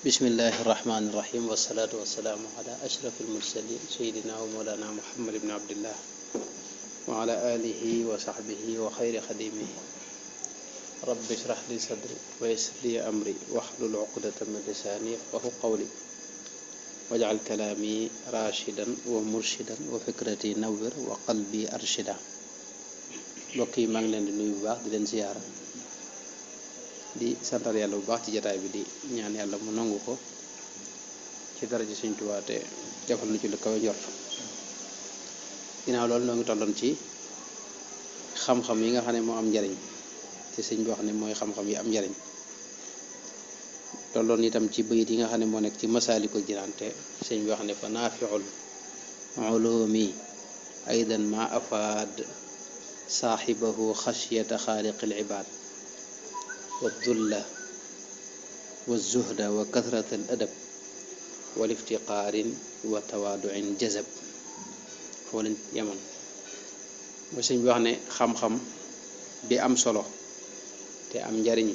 bismillahi irrahmani irrahim wasalaatu wasalaamu ala ashraf almursalin sayidina wa mawlana muhammad ibn abdillah wa ala alihi wa sahbihi wa xayri xadimihi rabbi ishrah li sadri wa yassir li amri wahlul uqdatan min lisani yafqahu qawli waj'al kalaami rashidan wa murshidan wa fikrati nawwir wa qalbi arshida. mbokk yi maa ngi leen di nuyu bu baax di leen ziyaara di santal yàlla bu baax ci jataay bi di ñaan yàlla mu nangu ko ci daraja Sëñ Tuubaa te defal na ci lu kawe njort. ginnaaw loolu noo ngi tolloon ci xam-xam yi nga xam ne moo am njariñ te sëñ bi wax ne mooy xam-xam yi am njariñ. tolloon itam ci bayit yi nga xam ne moo nekk ci Masaalikul Jinaan te sëñ bi wax ne fa naafiul ulumi aydan ma afaad saaxibahu xashyata xaaliqil ibaad wa dulla wa zuhda wa kasratal adab wal iftiqaarin wa tawaaduin jazab. foo lañ yemoon mooy sëñ bi wax ne xam-xam bi am solo te am njariñ,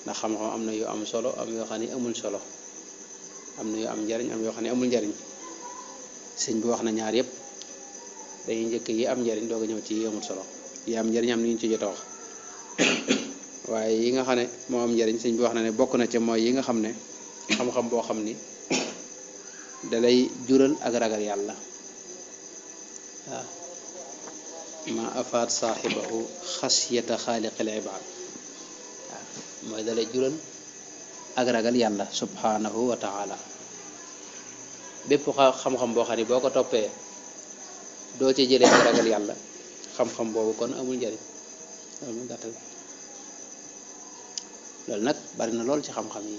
ndax xam-xam am na yu am solo am yoo xam ne amul solo, am na yu am njariñ am yoo xam ne amul njariñ. sëñ bi wax na ñaar yépp, dañuy njëkk yi am njariñ doog a ñëw ci yi amul solo. yi am njariñ am na ñu ci jot a wax waaye yi nga xam ne moo am njariñ sëñ bi wax na ne bokk na ca mooy yi nga xam ne xam-xam boo xam ni dalay jural ak ragal yàlla. waaw ma afaat saaxibahu xasiyata xaaliqil ibaad. waaw mooy dalay jural ak ragal yàlla subhanahu wa taala. bépp xam-xam boo xam ne boo ko toppee doo ci jëlee ak ragal yàlla, xam-xam boobu kon amul njariñ. loolu mu gàttal loolu nag bari na lool ci xam-xam yi.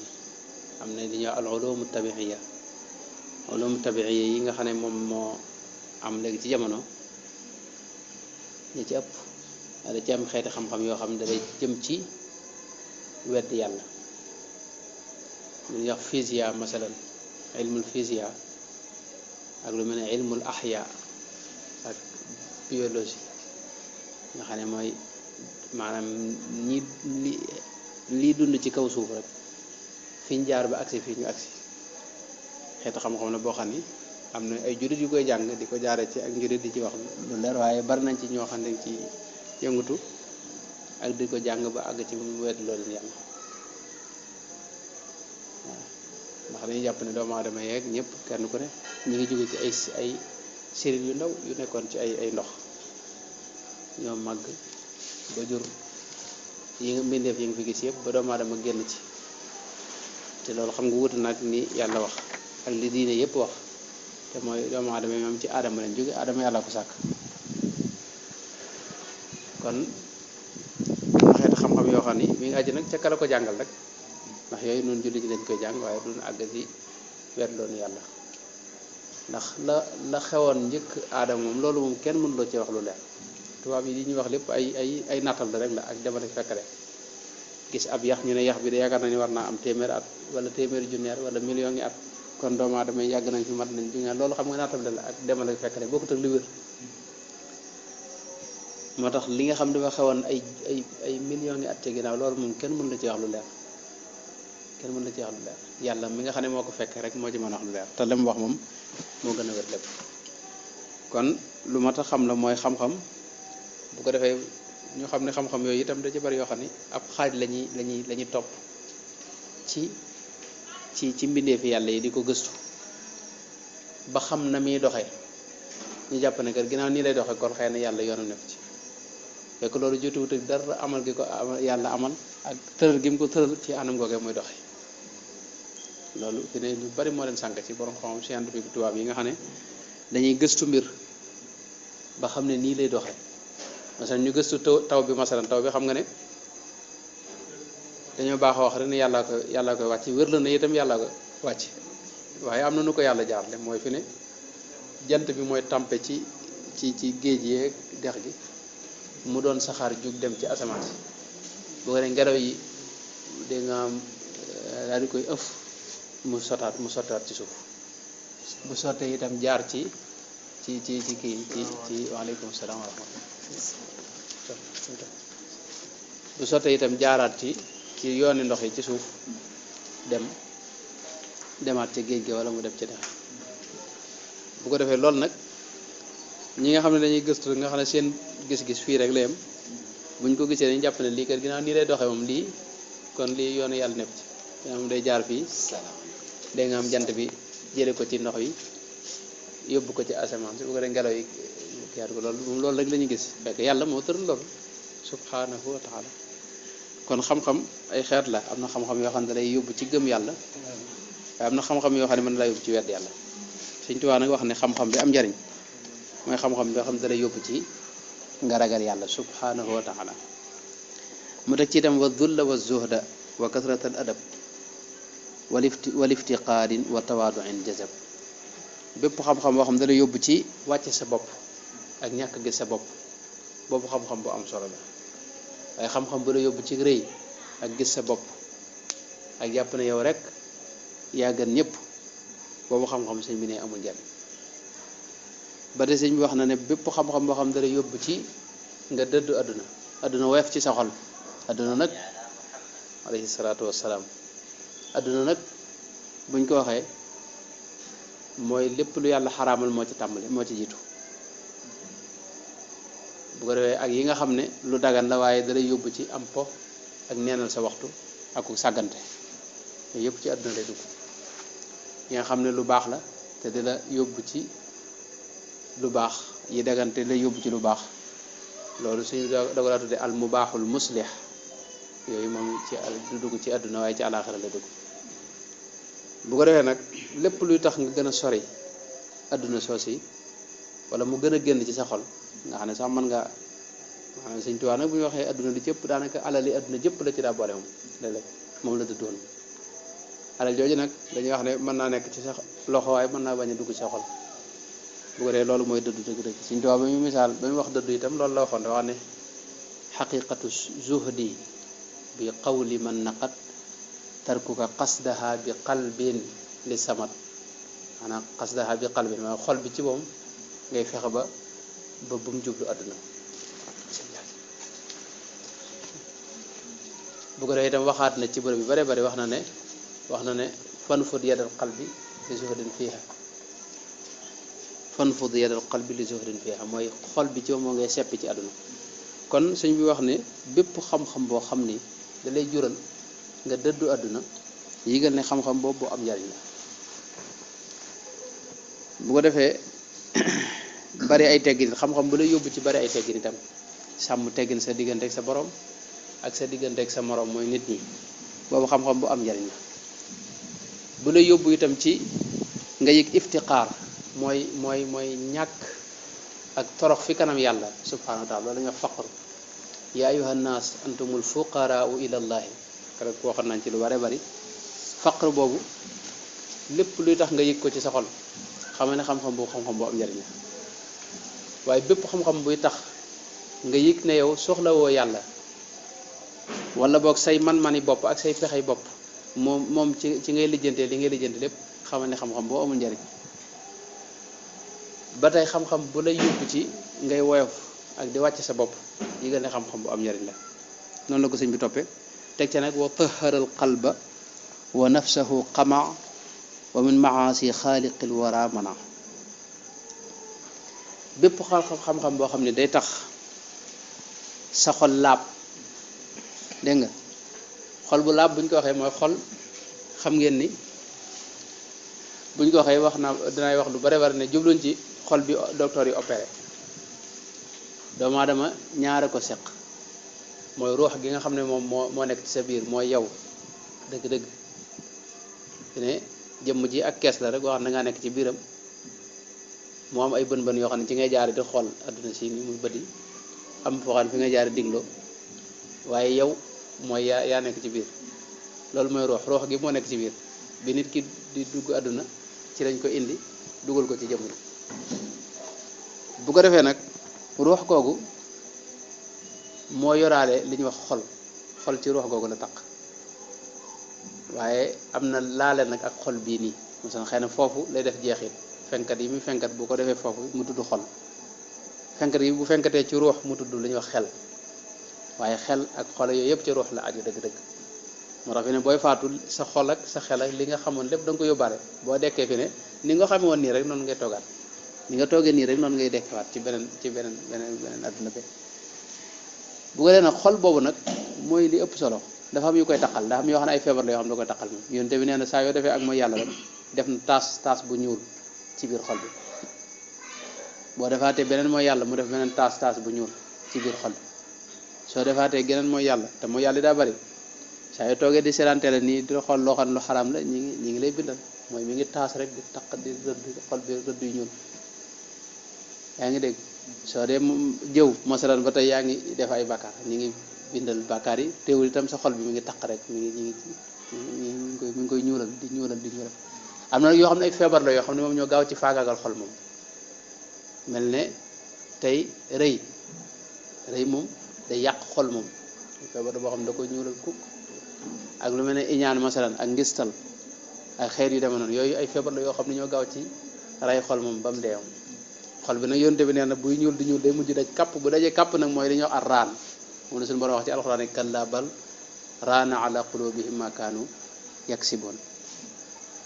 am na li ñuy wax al ulumu tabiiya. ulumu tabiiya yi nga xam ne moom moo am léegi ci jamono, ñi ci ëpp da ci am xeeti xam-xam yoo xam ne dalay jëm ci wedd yàlla. lu ñuy wax physiya masalan, ilmul physiya ak lu mel ne ilmul ahya ak biologie nga xam ne mooy maanaam lii dund ci kaw suuf rek fi ñu jaar ba agsi fii ñu agsi. xeetu xam-xam la boo xam ni am na ay jullit yu koy jàng di ko jaare ci ak njullit di ci wax lu leer, waaye bari nañ ci ñoo xam ne ci yëngutu ak di ko jàng ba àgg ci mu wedd loolu yàlla. waaw ndax dañuy jàpp ne doomu aadama yeeg ñëpp kenn ku ne ñu ngi jóge ci ay série yu ndaw yu nekkoon ci ay ndox, ñoo màgg ba jur yi nga mbindeef yi nga fi gis yëpp ba doomu aadama génn ci. te loolu xam nga wuute nag ni yàlla wax ak li diine yëpp wax, te mooy doomu aadama yi moom ci aadama lañ jóge, aadama yàlla ko sàkk. kon xeetu xam-xam yoo xam ni mi ngi aju nag ca kala ko jàngal rek, ndax yooyu noonu julli ji lañ koy jàng waaye duñu àgg ci wet loolu yàlla. ndax la xewoon njëkk aadama moom loolu moom kenn mënuloo ci wax lu leer. tubaab yi li ñuy wax lépp ay nattal rek la ak demale fekkale. gis ab yax ñu ne yax bi de yaakaar nañu war naa am téeméer at wala téeméeri junni at wala million ngi at, kon doomu aadama yàgg nañ fi mat nañ junni at. loolu xam nga nattal la ak demale fekkale bokkut ak li wér. moo tax li nga xam dafa xewoon ay million ngi at ci ginnaaw loolu moom kenn mën la ci wax lu leer. kenn mën la ci wax lu leer. yàlla mi nga xam ne moo ko fekkee rek moo ci mën a wax lu leer, te li mu wax moom moo gën a wér lépp. kon lu mat a xam la mooy xam-xam. bu ko defee ñu xam ne xam-xam yooyu itam da ci bari yoo xam ne ab xaaj lañuy topp ci mbindeefi yàlla yi di ko gëstu ba xam na muy doxee. ñu jàpp ne kat ginnaaw nii lay doxee kon xëy na yàlla yoonu nekk ci, fekk loolu jotuwut ak dara amal gi ko yàlla amal ak tëral gi mu ko tëral ci anam googee muy doxee. loolu fi ne lu bari moo leen sànk ci borom xam-xam scientifique tubaab yi nga xam ne dañuy gëstu mbir ba xam ne nii lay doxee. masalan ñu gëstu taw bi, masalan taw bi xam nga ne dañoo baax a wax rek ne yàllaa koy wàcc, wér la na itam yàllaa ko wàcc, waaye am na nu ko yàlla jaarle. mooy fi ne jant bi mooy tampe ci géej yeeg dex gi mu doon saxaar jug dem ci asamaan si, boo ko ne ngelaw yi dégg nga daal di koy ëf mu sottaat ci suuf. bu sottee itam jaar ci waaleykum salaam wa rahmatullah. bu sottee itam jaaraat ci yooni ndox yi ci suuf demaat ca géej gi wala mu dem ca dex bu ko defee loolu nag ñi nga xam ne dañuy gëstu nga xam ne seen gis-gis fii rek la yem buñ ko gisee dañu jàpp ne lii kat ginnaaw nii lay doxee moom lii kon lii yoonu yàlla nekk ci ginnaaw moom day jaar fii day nga am jant bi jële ko ci ndox yi yóbbu ko ci asamaan si bu ko dee ngelaw yi kiyaat ko loolu rek la ñuy gis fekk yàlla moo tëral loolu subhanahu wa taala kon xam-xam ay xeet la am na xam-xam yoo xam ne lay yóbbu ci gëm yàlla waaye am na xam-xam yoo xam ne mën na laa yóbbu ci wedd yàlla Sëñ Tuubaa nag wax ne xam-xam bi am njariñ mooy xam-xam yoo xam ne dalay yóbbu ci nga ragal yàlla subhanahu wa taala mu teg ci itam wa dulla wa zuhda wa kasrat al adab wal iftiqaarin wa tawaaduin jazab bépp xam-xam boo xam ne dalay yóbbu ci wàcce sa bopp ak ñàkk gis sa bopp boobu xam-xam bu am solo la waaye xam-xam bu la yóbbu ci rëy ak gis sa bopp ak jàpp ne yow rek yaa gën ñëpp boobu xam-xam sëñ bi ne amul njariñ ba de sëñ bi wax na ne bépp xam-xam boo xam ne dalay yóbbu ci nga dëddu àdduna woyof ci sa xol àdduna nag alayhi salaatu wassalaam àdduna nag buñ ko waxee mooy lépp lu yàlla xaraamal moo ci tàmbali moo ci jiitu bu ko defee ak yi nga xam ne lu dagan la waaye dalay yóbbu ci am po ak neenal sa waxtu ak ku sàggante yooyu yëpp ci àdduna lay dugg yi nga xam ne lu baax la te di la yóbbu ci lu baax yi dagante lay yóbbu ci lu baax loolu suñu dogalaa tudde al mubaaxul muslih yooyu moom ci du dugg ci àdduna waaye ci àlaaxira la dugg bu ko defee nag lépp luy tax nga gën a sori àdduna soosi wala mu gën a génn ci sa xol nga xam ne sax mën nga maanaam Sëñ Tuubaa nag bu ñu waxee àdduna li cëpp daanaka alali àdduna jëpp la ci daa boole moom léeg-léeg moom la dëddoon alal jooju nag dañuy wax ne mën naa nekk ci sa loxo waaye mën naa bañ a dugg ci sa xol bu ko defee loolu mooy dëddu dëgg-dëgg Sëñ Tuubaa ba mu misaal ba mu wax dëddu itam loolu la waxoon da wax ne xaqiqatu zuhdi bi qawli man naqat tarkuka qasdaha bi qalbin li samat maanaam qasdaha bi qalbin maanaam xol bi ci moom ngay fexe ba bu mu jublu àdduna bu ko defee itam waxaat na ci bërëb yu bare bari wax na ne fanfud yadal qalbi li zuhdin fiha fanfud yadal qalbi li zuhdin fiha mooy xol bi ci moom moo ngay seppi ci àdduna kon sëñ bi wax ne bépp xam-xam boo xam ni da lay jural nga dëddu àdduna yégal ne xam-xam boobu boo am njariñ la bu ko defee bari ay teggin xam-xam bu lay yóbbu ci bari ay teggin itam sàmm teggin sa diggante ak sa borom ak sa diggante ak sa morom mooy nit ñi boobu xam-xam bu am njariñ la bu lay yóbbu itam ci nga yëg iftiqaar mooy ñàkk ak torox fi kanam yàlla subhanahu wa taala loolu nga faqr ya ayuha nnaas antumul fuqaraau ila llahi rek waxoon nañ ci lu bare bari faqr boobu lépp luy tax nga yëg ko ci sa xol xam ne xam-xam bu am njariñ la waaye bépp xam-xam buy tax nga yëg ne yow soxlawoo yàlla wala boog say man-mani bopp ak say pexey bopp moom ci ngay lijjantee li ngay lijjante lépp xam ne xam-xam boo amul njariñ ba tey xam-xam bu lay yóbbu ci ngay woyof ak di wàcc sa bopp yëgal ne xam-xam bu am njariñ la noonu la ko sëñ bi toppee teg ca nag wa taharal qalba wa nafsahu qama wa min maasi xaaliqil wara mana bépp xam-xam boo xam ne day tax sa xol laab dégg nga xol bu laab buñ ko waxee mooy xol xam ngeen ni buñ ko waxee wax naa dinay wax lu bare bare ne jubluñ ci xol bi docteur yi opéré doomu aadama ñaare ko seq mooy ruux gi nga xam ne moom moo nekk ci sa biir mooy yow dëgg-dëgg ne jëmm ji ak kees la rek boo xam ne nga nekk ci biiram moo am ay bën-bën yoo xam ne ci ngay jaare di xool adduna si ni muy bëdi am foo xam ne fi ngay jaare digloo waaye yow mooy yaa nekk ci biir loolu mooy ruux gi moo nekk ci biir bi nit ki di dugg adduna ci lañ ko indi dugal ko ci jëmm ji bu ko defee nag ruux googu moo yoraale li ñuy wax xol ci ruux googu la taq waaye am na laale nag ak xol bii nii mosan xëy na foofu lay def jeexit fenkat yi muy fenkat bu ko defee foofu mu tudd xol fenkat yi bu fenkatee ci ruux mu tudd li ñuy wax xel waaye xel ak xol yooyu yëpp ci ruux la aju dëgg-dëgg moo tax fi ne booy faatu sa xol ak sa xel ak li nga xamoon lépp da nga ko yóbbaale boo dekkee fi ne ni nga xamee woon nii rek noonu ngay toogaat ni nga toogee nii rek noonu ngay dekkiwaat ci beneen adduna bi bu ko dee nag xol boobu nag mooy li ëpp solo dafa am yu koy taqal dafa am yoo xam ne ay feebar la yoo xam ne da koy taqal moom yonte bi nee na saa yoo defee ak mooy yàlla rek def na taas bu ñuul ci biir xol bi boo defaatee beneen mooy yàlla mu def beneen taas bu ñuul ci biir xol bi soo defaatee geneen mooy yàlla te mooy yàlla daa bari saa yoo toogee di seetaante la nii di xool loo xam ne lu xaraam la ñi ngi lay bindal mooy mi ngi taas rek di taq di rëdd xol bi rëdd yu ñuul yaa ngi dégg soo dee jëw masalan ba tey yaa ngi def ay bàkkaar ñi ngi bindal bàkkaar yi teewul itam sa xol bi mi ngi taq rek mi ngi koy ñuulal di ñuulal am na yoo xam ne ay feebar la yoo xam ne moom ñoo gaaw ci faagaagal xol moom mel ne tey rëy moom day yàq xol moom feebar boo xam ne da koy ñuulal kukk ak lu mel ne iñaan masalan ak ngistal ak xeet yu demee noonu yooyu ay feebar la yoo xam ne ñoo gaaw ci rey xol moom ba mu deewam xol bi nag yonte bi nee na buy ñuul di ñuul day mujj daj kapp bu dajee kapp nag mooy li ñuy wax ar raan moom la suñu borom wax ci alxuraan kallaa bal raana ala qulubihim ma kaanu yaksiboon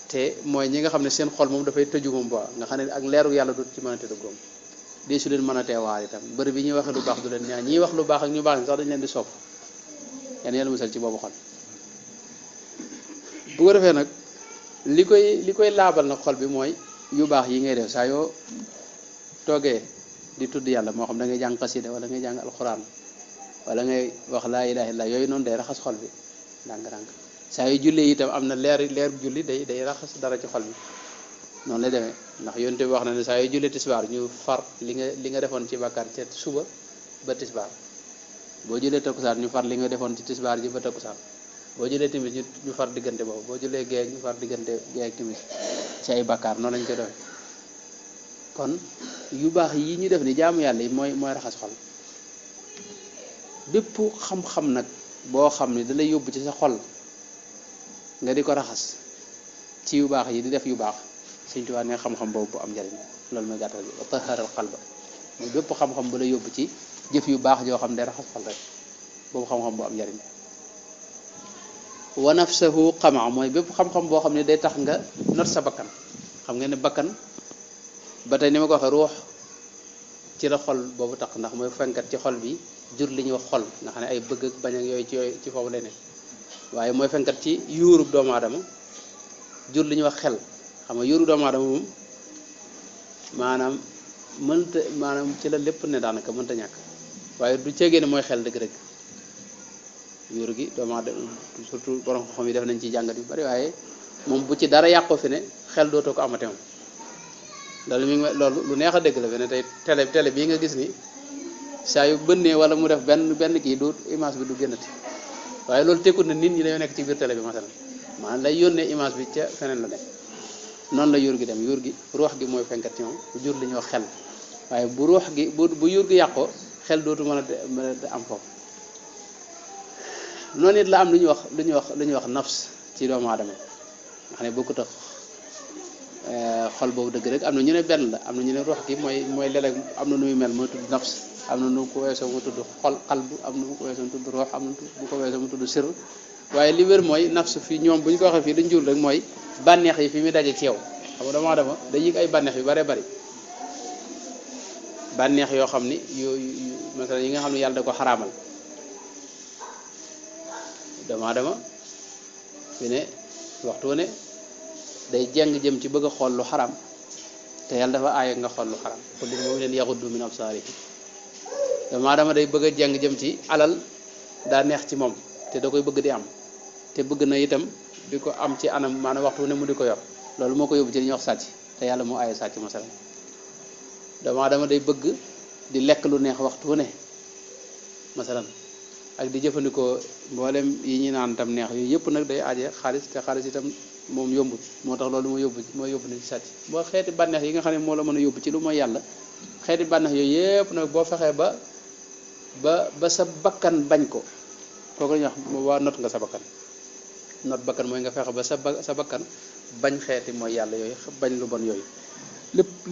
te mooy ñi nga xam ne seen xol moom dafay tëju moom ba nga xam ne ak leeru yàlla du ci mën a tëdd góom dee su leen mën a teewaar itam bëri bi ñuy waxee lu baax du leen ñaa ñiy wax lu baax ak ñu baax ni sax dañu leen di sopp yan yàlla musal ci boobu xol bu ko defee nag li koy laabal nag xol bi mooy yu baax yi ngay def saa yoo toogee di tudd yàlla moo xam da ngay jàng xasida wala ngay jàng alxuraan wala ngay wax laa ilaaha illa yooyu noonu day raxas xol bi ndànk-ndànk saa yu jullee itam am na leer julli day raxas dara ci xol bi noonu lay demee ndax yonte bi wax na ne saa yu jullee tisbaar ñu far li nga defoon ci bàkkaar ca suba ba tisbaar boo jullee takkusaan ñu far li nga defoon ci tisbaar ji ba takkusaan boo jullee timis ñu far diggante boobu boo jullee gee ñu far diggante gee ak timis ci ay bàkkaar noonu lañ ko defee kon yu baax yi ñu def ni jaamu yàlla yi mooy raxas xol bépp xam-xam nag boo xam ne da lay yóbbu ci sa xol nga di ko raxas ci yu baax yi di def yu baax Sëñ Tuubaa ne xam-xam boobu bu am njariñ loolu mooy gàttal bi wa taharal qalba mooy bépp xam-xam bu lay yóbbu ci jëf yu baax joo xam ne day raxas xol rek boobu xam-xam bu am njariñ wa nafsahu qama mooy bépp xam-xam boo xam ne day tax nga not sa bakkan xam nga ne bakkan ba tey ni ma ko waxee ruux ci la xol boobu tax ndax mooy fenkat ci xol bi jur li ñuy wax xol nga xam ne ay bëgg ak bañ ak yooyu ci foofu lay ne waaye mooy fenkat ci yuurub doomu aadama jur li ñuy wax xel xam nga yuurub doomu aadama moom maanaam ci la lépp ne daanaka mënta ñàkk waaye du ceegee ne mooy xel dëgg-dëgg yuur gi doomu aadama surtout borom xam yi def nañ ci jàngat yu bari waaye moom bu ci dara yàqoo fi ne xel dootoo ko amate moom loolu lu neex a dégg la fi ne tey télé bii nga gis ni saa yu bënnee wala mu def benn kii du image bi du génnati waaye loolu tekkut na nit ñi dañoo nekk ci biir télé bi masalan maanaam lay yónnee image bi ca feneen la nekk noonu la yuur gi dem yuur gi ruux gi mooy fenkat ci moom jur li ñuy wax xel waaye bu ruux gi bu yuur gi yàqoo xel dootu mën a am foofu noonu it la am lu ñuy wax nafs ci doomu aadama nga xam ne bokkut ak xol boobu dëgg rek am na ñu ne benn la am na ñu ne ruux gi mooy léeg-léeg am na nu muy mel mooy tudd nafs am na nu ko weesoo mu tudd xalbu am na mu ko weesoo mu tudd ruux am na bu ko weesoo mu tudd sir waaye li wér mooy nafs fii ñoom bu ñu ko waxee fii dañ jur rek mooy bànneex yi fi muy daje ci yow xam nga doomu aadama day yëg ay bànneex yu bare bari bànneex yoo xam ni yu masala yi nga xam ne yàlla da ko xaraamal doomu aadama fi ne waxtu ne day jeng jëm ci bëgg a xool lu xaram te yàlla dafa aaya nga xool lu xaram qul lil mu'minina yaghuddu min absarihim doomu aadama day bëgg a jeng jëm ci alal daa neex ci moom te da koy bëgg di am te bëgg na itam di ko am ci anam maanaam waxtu ne mu di ko yor loolu moo ko yóbbu ci li ñuy wax sàcc te yàlla moo aaya sàcc masalan doomu aadama day bëgg di lekk lu neex waxtu ne masalan ak di jëfandikoo mboolem yi ñu naan tam neex yooyu yëpp nag day aaje xaalis te xaalis itam moom yombut moo tax loolu moo yóbbu ni ci sàcc boo xeeti bànneex yi nga xam ne moo la mën a yóbbu ci lu mooy yàlla xeeti bànneex yooyu yëpp nag boo fexee ba sa bakkan bañ ko kooku la ñuy wax waa not nga sa bakkan not bakkan mooy nga fexe ba sa bakkan bañ xeeti mooy yàlla yooyu bañ lu bon yooyu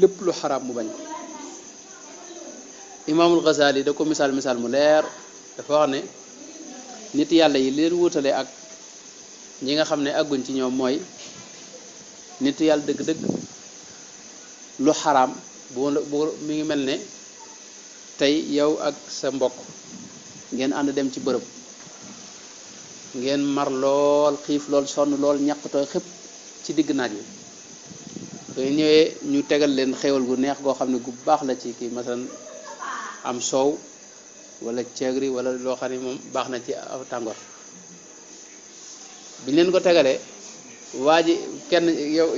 lépp lu xaraam mu bañ ko imaamul Ghazali da ko misaal mu leer dafa wax ne nit yàlla yi leen wutale ak ñi nga xam ne àgguñ ci ñoom mooy nit yàlla dëgg-dëgg lu xaraam bu mi ngi mel ne tey yow ak sa mbokk ngeen ànd dem ci bërëb ngeen mar lool xiif lool sonn lool ñàkk tooy xëpp ci digg naaj wi soo ñëwee ñu tegal leen xéewal gu neex goo xam ne gu baax la ci kii masalan am soow wala ceegri wala loo xam ne moom baax na ci aw tàngoor biñ leen ko tegalee waa ji kenn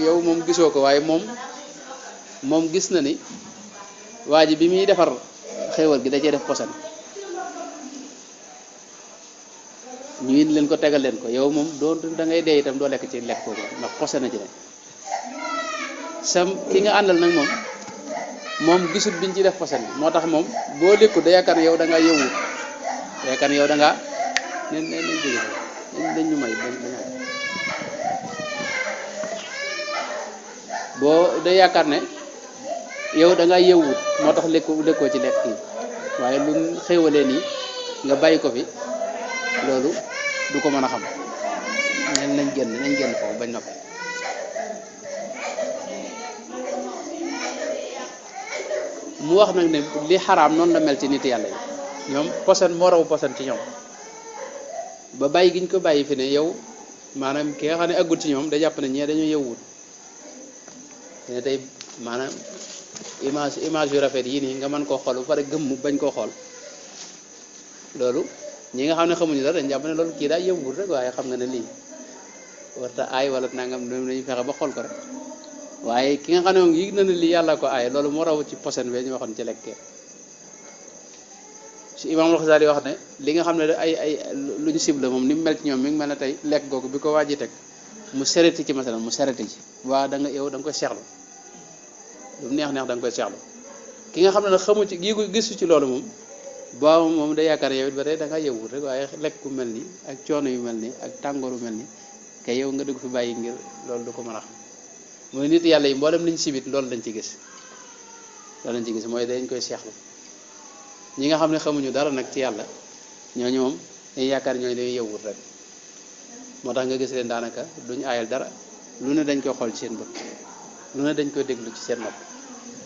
yow moom gisoo ko waaye moom gis na ni waa ji bi muy defar xéewal gi da cee def posan ñu indi leen ko tegal leen ko yow moom doo da ngay dee itam doo lekk ci lekk kooku ndax posan na ci ne sam ki nga àndal nag moom gisut biñ ci def posan bi moo tax moom boo lekku da yaakaar ne yow da ngaa yëwut da yaakaar ne yow da ngaa nen jóge dañ ñu may boo da yaakaar ne yow da ngaa yëwut moo tax lekkoo ci lekk yi waaye lu xéewalee nii nga bàyyi ko fi loolu du ko mën a xam nañ génn foofu bañ noppi mu wax nag ne li xaraam noonu la mel ci nit yàlla yi ñoom posan moo raw posan ci ñoom ba bàyyi giñ ko bàyyi fi ne yow maanaam ki nga xam ne aggul ci ñoom da jàpp ne ñee dañoo yëwut ne tey maanaam image yu rafet yii nii nga mën koo xool ba pare gëmm bañ koo xool loolu ñi nga xam ne xamuñu dara dañ jàpp ne loolu kii daa yëwut rek waaye xam nga ne lii warta aay wala nangam dañuy fexe ba xool ko rek waaye ki nga xam ne moom yëg na ne lii yàlla ko aay loolu moo raw ci posen bee ñu waxoon ci lekkee si Imaam Al-Xasaali wax ne li nga xam ne ay lu ñu cible moom ni mu mel ci ñoom mi ngi mel ne tey lekk googu bi ko waaji teg mu sereti ci masalan mu sereti ci waa da nga yow da nga koy seexlu lu neex da nga koy seexlu ki nga xam ne nag xamu ci gisu ci loolu moom boo moom day yaakaar yow it ba tey da nga yëwut rek waaye lekk ku mel ni ak coono yu mel ni ak tàngooru mel ni kay yow nga dugg fi bàyyi ngir loolu du ko mën a xam mooy nit yàlla yi mboolem liñ sibit loolu lañ ci gis mooy dañ koy seexlu ñi nga xam ne xamuñu dara nag ci yàlla ñooñu moom dañuy yaakaar ñooñu dañuy yëwut rek moo tax nga gis leen daanaka duñu aayal dara lu ne dañ koy xool ci seen bët lu ne dañ koy déglu ci seen nopp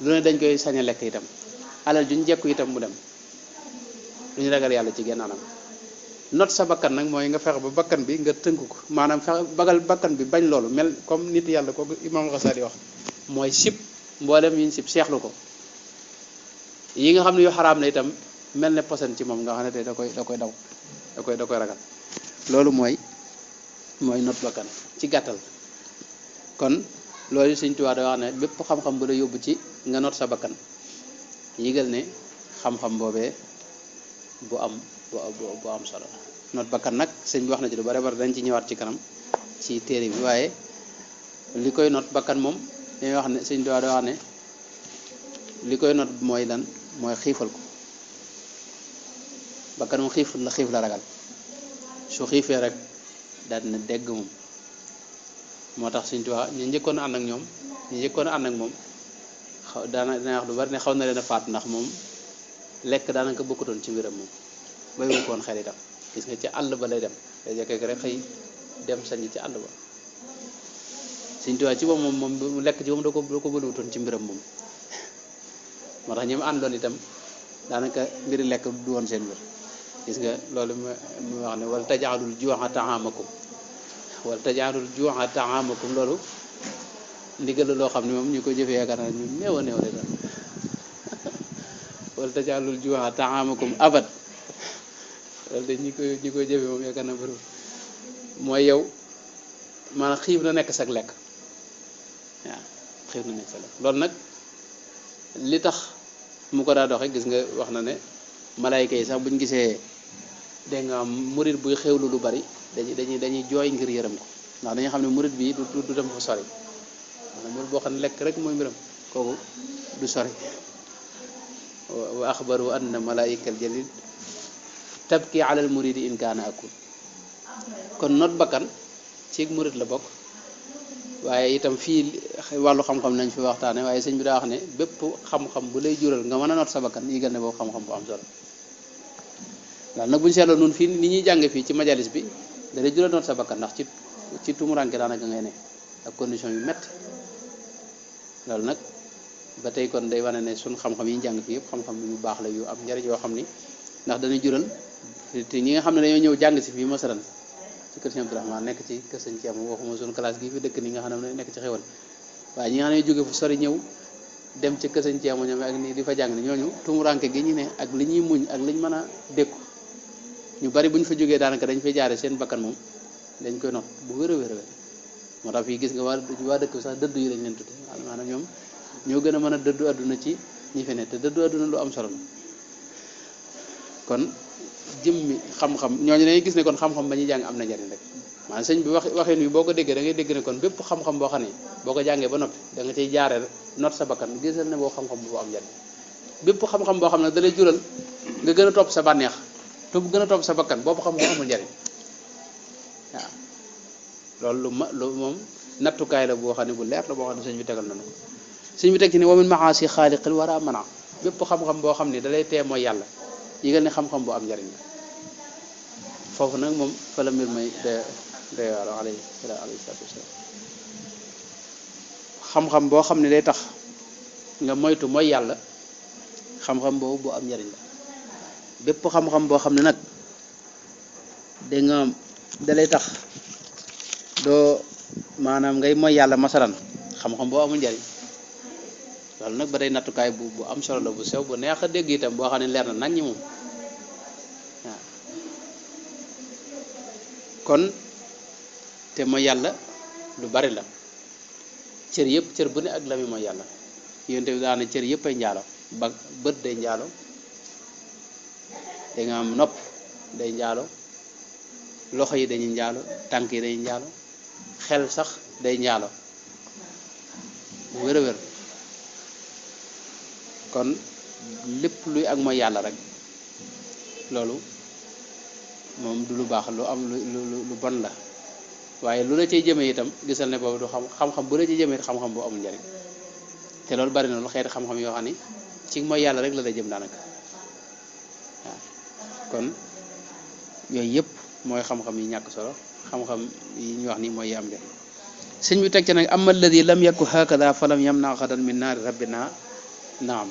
lu ne dañ koy sañ a lekk itam alal juñ jekku itam mu dem duñu ragal yàlla ci genn anam not sa bakkan nag mooy nga fexe ba bakkan bi nga tënk ko maanaam fexe bagal bakkan bi bañ loolu mel comme nit yàlla kooku Imaam Xasaali wax mooy sib mboolem yiñ sib seexlu ko yi nga xam ne yu xaraam na itam mel ne posen ci moom nga xam ne tey da koy daw da koy ragal loolu mooy not bakkan ci gàttal kon loolu Sëñ Tuubaa da wax ne bépp xam-xam bu la yóbbu ci nga not sa bakkan yégal ne xam-xam boobee bu am solo not bakkan nag sëñ bi wax na ci lu bare bare dañ ci ñëwaat ci kanam ci téere bi waaye li koy not bakkan moom dañuy wax ne Sëñ Tuubaa da wax ne li koy not mooy lan mooy xiifal ko bakkan moom xiif la ragal su xiifee rek daal dina dégg moom moo tax Sëñ Tuubaa ñu njëkkoon a ànd ak moom dana wax lu bari ne xaw na leen a faat ndax moom lekk daanaka bokkutoon ci mbiram moom bay wu koon xel itam gis nga ci àll ba lay dem day jekk rek xëy dem sañi ci àll ba Sëñ Tuubaa ci moom mu lekk ci moom da ko bëluwutoon ci mbiram moom moo tax ñi mu àndoon itam daanaka mbiri lekk du woon seen mbir gis nga loolu mu wax ne wala tajaalul juuxa taamakum loolu ndigal loo xam ne moom ñu ko jëfee yaakaar naa ñu néew a néew de daal wala tajaalul juuxa taamakum abad loolu de ñi koy jëfee moom yaakaar naa bëriwul mooy yow maanaam xiif na nekk sag lekk waaw xiif na nekk sag lekk loolu nag li tax mu ko daa doxe gis nga wax na ne malaayka yi sax buñ gisee dégg nga am murit buy xewlu lu bari dañuy jooy ngir yërëm ko ndax dañuy xam ne murit bi du dem fa sori maanaam murit boo xam ne lekk rek mooy mbiram kooku du sori wa axbaru anna malaayikal jalil tabki ala al muridi in kaana akul kon not bakkan ci murit la bokk waaye itam fii wàllu xam-xam nañ fi waxtaane waaye sëñ bi daa wax ne bépp xam-xam bu lay jural nga mën a not sa bakkan yëgal ne boobu xam-xam bu am solo ndax nag bu ñu seetloo noonu fii ni ñuy jànge fii ci majalis bi da lay jural not sa bakkan ndax ci ci tumuranke daanaka ngay ne ak condition yu métti loolu nag ba tey kon day wane ne suñ xam-xam yi ñu jàng fi yëpp xam-xam yu baax la yu am njariñ yoo xam ni ndax dañuy jural te ñi nga xam ne dañoo ñëw jàng si fii masalan ci kër Sëñ Abdourahmane nekk ci kër Sëñ Thiam waxuma suñ classe gi fi dëkk ni nga xam ne nekk ci xewal waaye ñi nga xam ne jóge fu sori ñëw dem ci kër Sëñ Thiam ñoom ak ni di fa jàng ni ñooñu tumuranke gi ñu ne ak li ñuy muñ ak liñ mën a dékku ñu bari bu ñu fa jógee daanaka dañ fay jaare seen bakkan moom dañ koy not bu wér a wér a wér moo tax fii gis nga waa dëkk bi sax dëddu yi lañ leen tudde maanaam ñoom ñoo gën a mën a dëddu àdduna ci ñi fi ne te dëddu àdduna lu am solo la kon jëmmi xam-xam ñooñu dañuy gis ne kon xam-xam ba ñuy jàng am na njariñ rek maanaam sëñ bi waxeen wi boo ko déggee da ngay dégg ne kon bépp xam-xam boo xam ne boo ko jàngee ba noppi da nga cay jaaree not sa bakkan gisal ne boo xam-xam bu am njariñ bépp xam-xam boo xam ne da lay jural nga gën a topp sa bànneex te bu gën a topp sa bakkan boobu xam-xam amul njariñ waaw loolu lu moom nattukaay la boo xam ne bu leer la boo xam ne sëñ bi tegal nañu ko sëñ bi teg ci ne wa min maasi xaaliqil wara mana bépp xam-xam boo xam ne da lay tee mooy yàlla yëgal ne xam-xam bu am njariñ la foofu nag moom fa la mbir may day waalo alayhi salaatu wasalaam xam-xam boo xam ne day tax nga moytu mooy yàlla xam-xam boobu bu am njariñ la bépp xam-xam boo xam ne nag da nga da lay tax doo maanaam ngay mooy yàlla masalan xam-xam boo amul njariñ loolu nag ba day nattukaay bu am solo la bu sew bu neex a dégg itam boo xam ne leer na nag ñi moom waaw kon te mooy yàlla lu bari la cër yëpp cër bu ne ak la mi mooy yàlla yonte bi daana cër yëpp ay njaalo ba bët day njaalo da nga am nopp day njaalo loxo yi dañuy njaalo tànk yi dañuy njaalo xel sax day njaalo bu wér a wér kon lépp luy ak mooy yàlla rek loolu moom du lu baax lu am lu bon la waaye lu la cay jëmee itam gisal ne boobu du xam-xam bu la ci jëmee xam-xam boo amul njariñ te loolu bari na lu xeeti xam-xam yoo xam ni ci mooy yàlla rek la lay jëm daanaka waaw kon yooyu yëpp mooy xam-xam yi ñàkk solo xam-xam yi ñu wax ni mooy yi am njariñ sëñ bi teg ci nag ama alladi lam yakku hakada falam yamna xadan min naari rabbina naam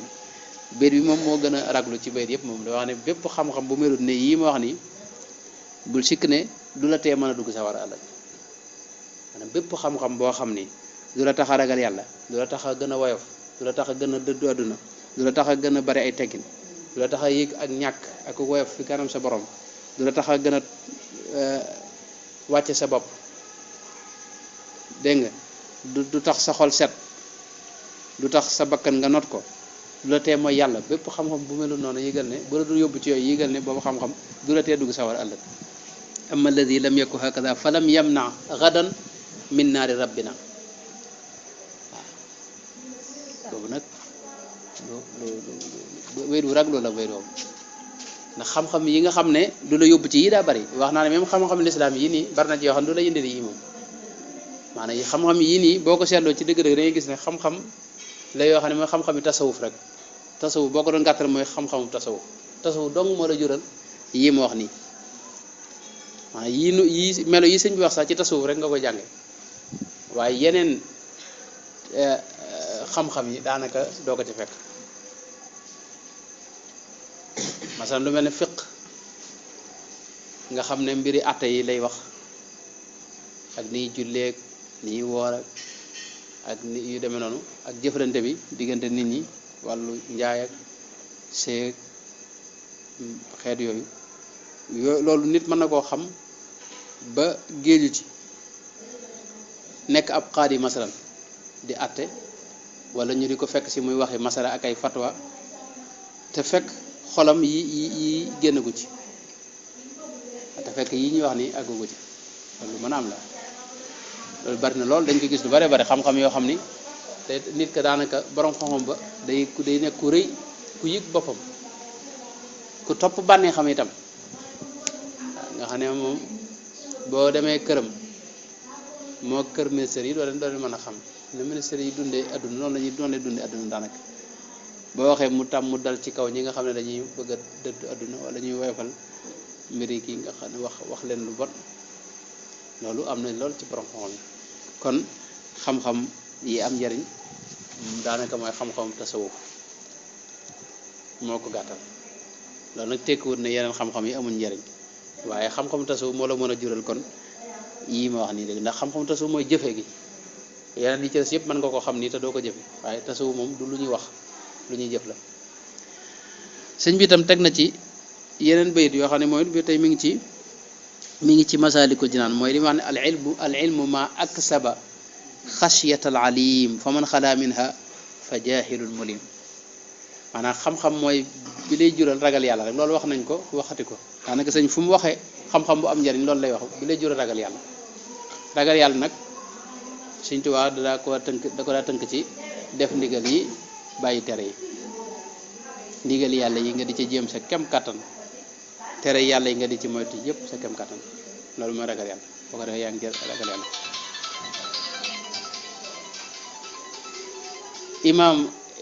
béyt bi moom moo gën a raglu ci béyt yëpp moom da wax ne bépp xam-xam bu melut ne yii ma wax ni bul sikk ne du la tee mën a dugg sa war a ëllëg maanaam bépp xam-xam boo xam ni du la tax a ragal yàlla du la tax a gën a woyof du la tax a gën a dëddu àdduna du la tax a gën a bari ay teggin du la tax a yëg ak ñàkk ak woyof fi kanam sa borom du la tax a gën a wàcce sa bopp dégg nga du tax sa xol set du tax sa bakkan nga not ko du la tee mooy yàlla bépp xam-xam bu melu noonu yëgal ne bu la dul yóbbu ci yooyu yëgal ne boobu xam-xam du la tee dugg sawar ëllëg amma alladi lam yakku hakada falam yamna gadan min naari rabbina waaw boobu nag wéydu raglu la wéydoom ndax xam-xam yi nga xam ne du la yóbbu ci yi daa bari wax naa ne même xam-xam lislaam yi nii bari na ci yoo xam ne du la indil yi moom maanaam xam-xam yii nii boo ko seetloo ci dëgg-dëgg da ngay gis ne xam-xam la yoo xam ne mooy xam-xam yi tasawuf rek tasawuf boo ko doon gàttal mooy xam-xamu tasawuf dong moo la jural yii ma wax nii maanaam yii melo yi sëñ bi wax sax ci tasawuf rek nga ko jànge waaye yeneen xam-xam yi daanaka doo ko ci fekk masalan lu mel ne fiq nga xam ne mbiri àtte yi lay wax ak niy julleeg niy woor ak ni yu demee noonu ak jëflante bi diggante nit ñi wàllu njaay ak seeg xeet yooyu loolu nit mën na koo xam ba géeju ci nekk ab xaadi masalan di àtte wala ñu di ko fekk si muy waxi masala ak ay fatwa te fekk xolam yi génn gu ci te fekk yi ñuy wax ni àggugu ci loolu mën a am la loolu bari na loolu dañ ko gis lu bare bari xam-xam yoo xam ni te nit ka daanaka borom xam-xam ba day nekk ku rëy ku yëg boppam ku topp bànnee xam itam nga xam ne moom boo demee këram moo kër ministère yi doo leen mën a xam ne ministère yi dundee adduna noonu lay dundee adduna daanaka boo waxee mu tam mu dal ci kaw ñi nga xam ne dañuy bëgg a dëdd adduna wala ñuy woyofal mbiri kii nga xam ne wax leen lu bon loolu am nañ loolu ci borom xam-xam yi kon xam-xam yi am njariñ daanaka mooy xam-xam tasawuf moo ko gàttal loolu nag tekkiwut ne yeneen xam-xam yi amuñ njariñ waaye xam-xam tasawuf moo la mën a jural kon yii ma wax nii dégg ndax xam-xam tasawuf mooy jëfe gi yeneen yi ci des yëpp mën nga ko xam nii te doo ko jëfe waaye tasawuf moom du lu ñuy wax lu ñuy jëf la sëñ bi itam teg na ci yeneen bayit yoo xam ne mooy bi tey mi ngi ci masaalikul jinaan mooy li ma wax ne al ilmu ma aksaba xashyata al alim fa man xalaa minha fa jaahilul mulim maanaam xam-xam mooy bi lay jural ragal yàlla rek loolu wax nañ ko waxati ko daanaka sëñ fu mu waxee xam-xam bu am njariñ loolu lay wax bi lay jural ragal yàlla nag Sëñ Tuubaa da ko daa tënk ci def ndigal yi bàyyi tere yi ndigal yàlla yi nga di ci jéem sa kem kattan tere yàlla yi nga di ci moytu yëpp sa kem kattan loolu mooy ragal yàlla boo ko defee yaa ngi ragal yàlla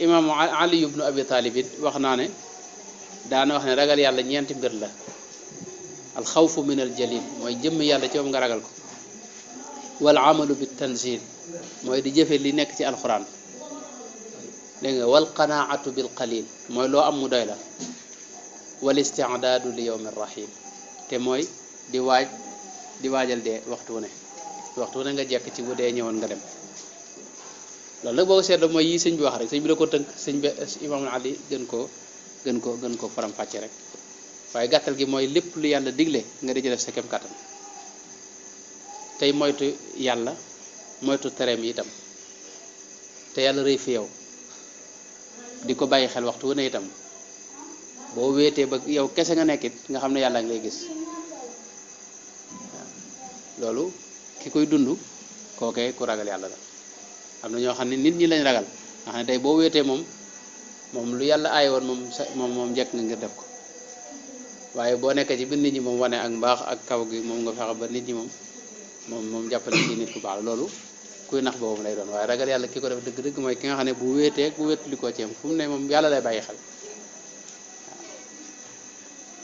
imaam Ali ibnu Abi Talib it wax naa ne daana wax ne ragal yàlla ñeenti mbir la alxawfu min al jalil mooy jëmm yàlla ci moom nga ragal ko wal amalu bi tanzil mooy di jëfe li nekk ci alxuraan dégg nga wal qanaatu bil qalil mooy loo am mu doy la wal istidaadu li yawmi rahim te mooy di waajal dee waxtu wu ne nga jekk ci bu dee ñëwoon nga dem loolu nag boo ko seetloo mooy yii sëñ bi wax rek sëñ bi da ko tënk sëñ bi imaamul Ali gën ko faram-fàcce rek waaye gàttal gi mooy lépp lu yàlla digle nga di ci def sa kem kàttan tey moytu yàlla moytu tereem yi itam te yàlla rëy fi yow di ko bàyyi xel waxtu wu ne itam boo wéetee ba yow kese nga nekkit nga xam ne yàlla ngi lay gis loolu ki koy dund kookee ku ragal yàlla la am na ñoo xam ne nit ñi lañ ragal nga xam ne tey boo wéetee moom lu yàlla aaye woon moom njëkk nga ngir def ko waaye boo nekkee ci biir nit ñi moom wane ak mbaax ak kaw gi moom nga fexe ba nit ñi moom jàppale ci nit ku baax loolu kuy nax boobu lay doon waaye ragal yàlla ki ko def dëgg-dëgg mooy ki nga xam ne bu wéetee bu wéetli koo ceem fu mu ne moom yàlla lay bàyyi xel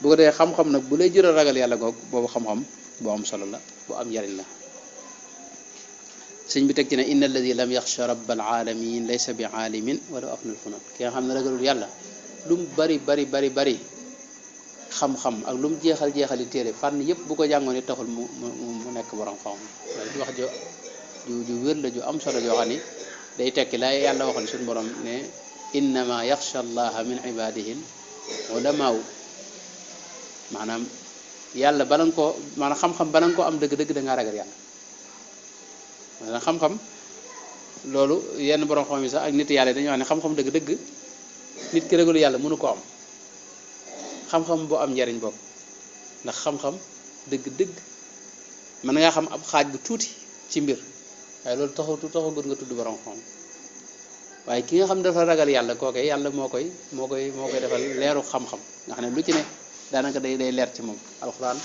bu ko dee xam-xam nag bu lay jëral ragal yàlla goog boobu xam-xam bu am solo la bu am njariñ la sëñ bi teg ci ne inna alladi lam yaxsha rabbal alamin laysa bi aalimin wala afnal funan ki nga xam ne ragalul yàlla lu mu bari xam-xam ak lu mu jeexali téere fànn yëpp bu ko jàngoon it taxul mu nekk borom xam loolu wax ju wér la ju am solo joo xam ni day tekki la yàlla waxoon suñu borom ne innama yaxsha allaha min ibadihi ulamaaw maanaam yàlla maanaam xam-xam bala nga koo am dëgg-dëgg da ngaa ragal yàlla maanaam xam-xam loolu yenn borom xam yi sax ak nit yàlla dañuy wax ne xam-xam dëgg-dëgg nit ki ragalu yàlla mënu ko am xam-xam bu am njariñ bopp ndax xam-xam dëgg-dëgg mën ngaa xam ab xaaj bu tuuti ci mbir waaye loolu taxagut nga tudd borom xam waaye ki nga xam dafa ragal yàlla kooke yàlla moo koy defal leeru xam-xam nga xam ne lu ci ne daanaka day leer ci moom alxuraan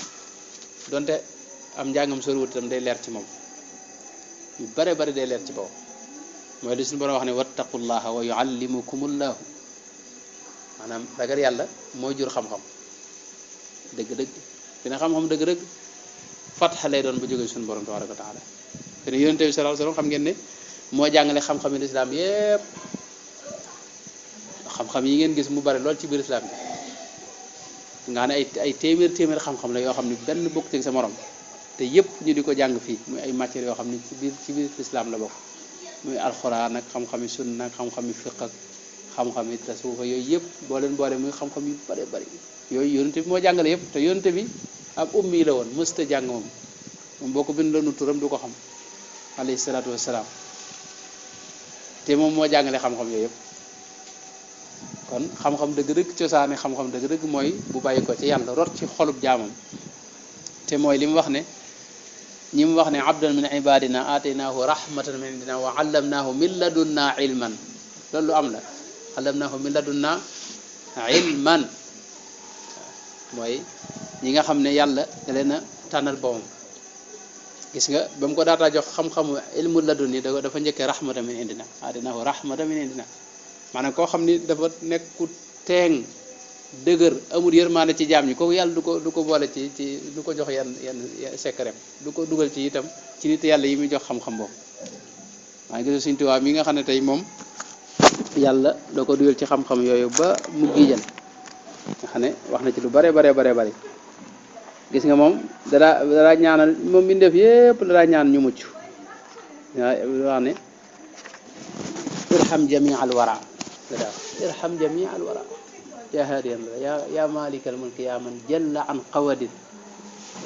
donte am njàngam soriwut itam day leer ci moom yu bare day leer ci boobu mooy li suñu borom wax ne wattaqullaha wa yuallimukumullahu maanaam ragal yàlla mooy jur xam-xam dëgg-dëgg dina xam-xam dëgg-dëgg fatxa lay doon bu jógee suñu borom tabaraka wa taala te ne yonente bi sallallahu alayhi wasallam xam ngeen ne moo jàngale xam-xami lislaam yépp xam-xam yi ngeen gis mu bari lool ci biir lislaam bi nga xam ne ay téeméer xam-xam la yoo xam ne benn bokk ci sa morom te yépp ñu di ko jàng fii muy ay matières yoo xam ne ci biir lislaam la bokk muy alxuraan ak xam-xami sunna ak xam-xami fiq ak xam-xam yi tasawuf yooyu yëpp boo leen boole muy xam-xam yu bari yooyu yonente bi moo jàngale yëpp te yonente bi ab ummi la woon mësta jàng moom boo ko bind loonu turam du ko xam alayhi salaatu wassalaam te moom moo jàngale xam-xam yooyu yëpp kon xam-xam dëgg-dëgg cosaani xam-xam dëgg-dëgg mooy bu bàyyi ko ci yàlla rot ci xolub jaamam te mooy li mu wax ne ñi mu wax ne abdan min ibadina ataynaahu rahmatan min indina wa allamnaahu min ladunna ilman loolu lu am la allamnaahu min ladunna ilman mooy ñi nga xam ne yàlla da leen a tànnal boppam gis nga ba mu ko daataa jox xam-xamu ilmu ladun yi dafa njëkkee rahmatan min indina ataynaahu rahmatan min indina maanaam koo xam ni dafa nekku teeng dëgër amul yërmaane ci jaam ñi kooku yàlla du ko boole ci du ko jox yenn secret du ko dugal ci itam ci nit yàlla yi muy jox xam-xam boobu waaye gis Sëñ Tuubaa mi nga xam ne tey moom yàlla da ko dugal ci xam-xam yooyu ba mu giijal nga xam ne wax na ci lu bare bari gis nga moom daraa ñaanal moom mi def yépp daraa ñaan ñu mucc wax ne irham jamii al wara dadaa irham jamii al wara yaa haadiyan la yaa maalikal mulki yaa man jalla an qawadin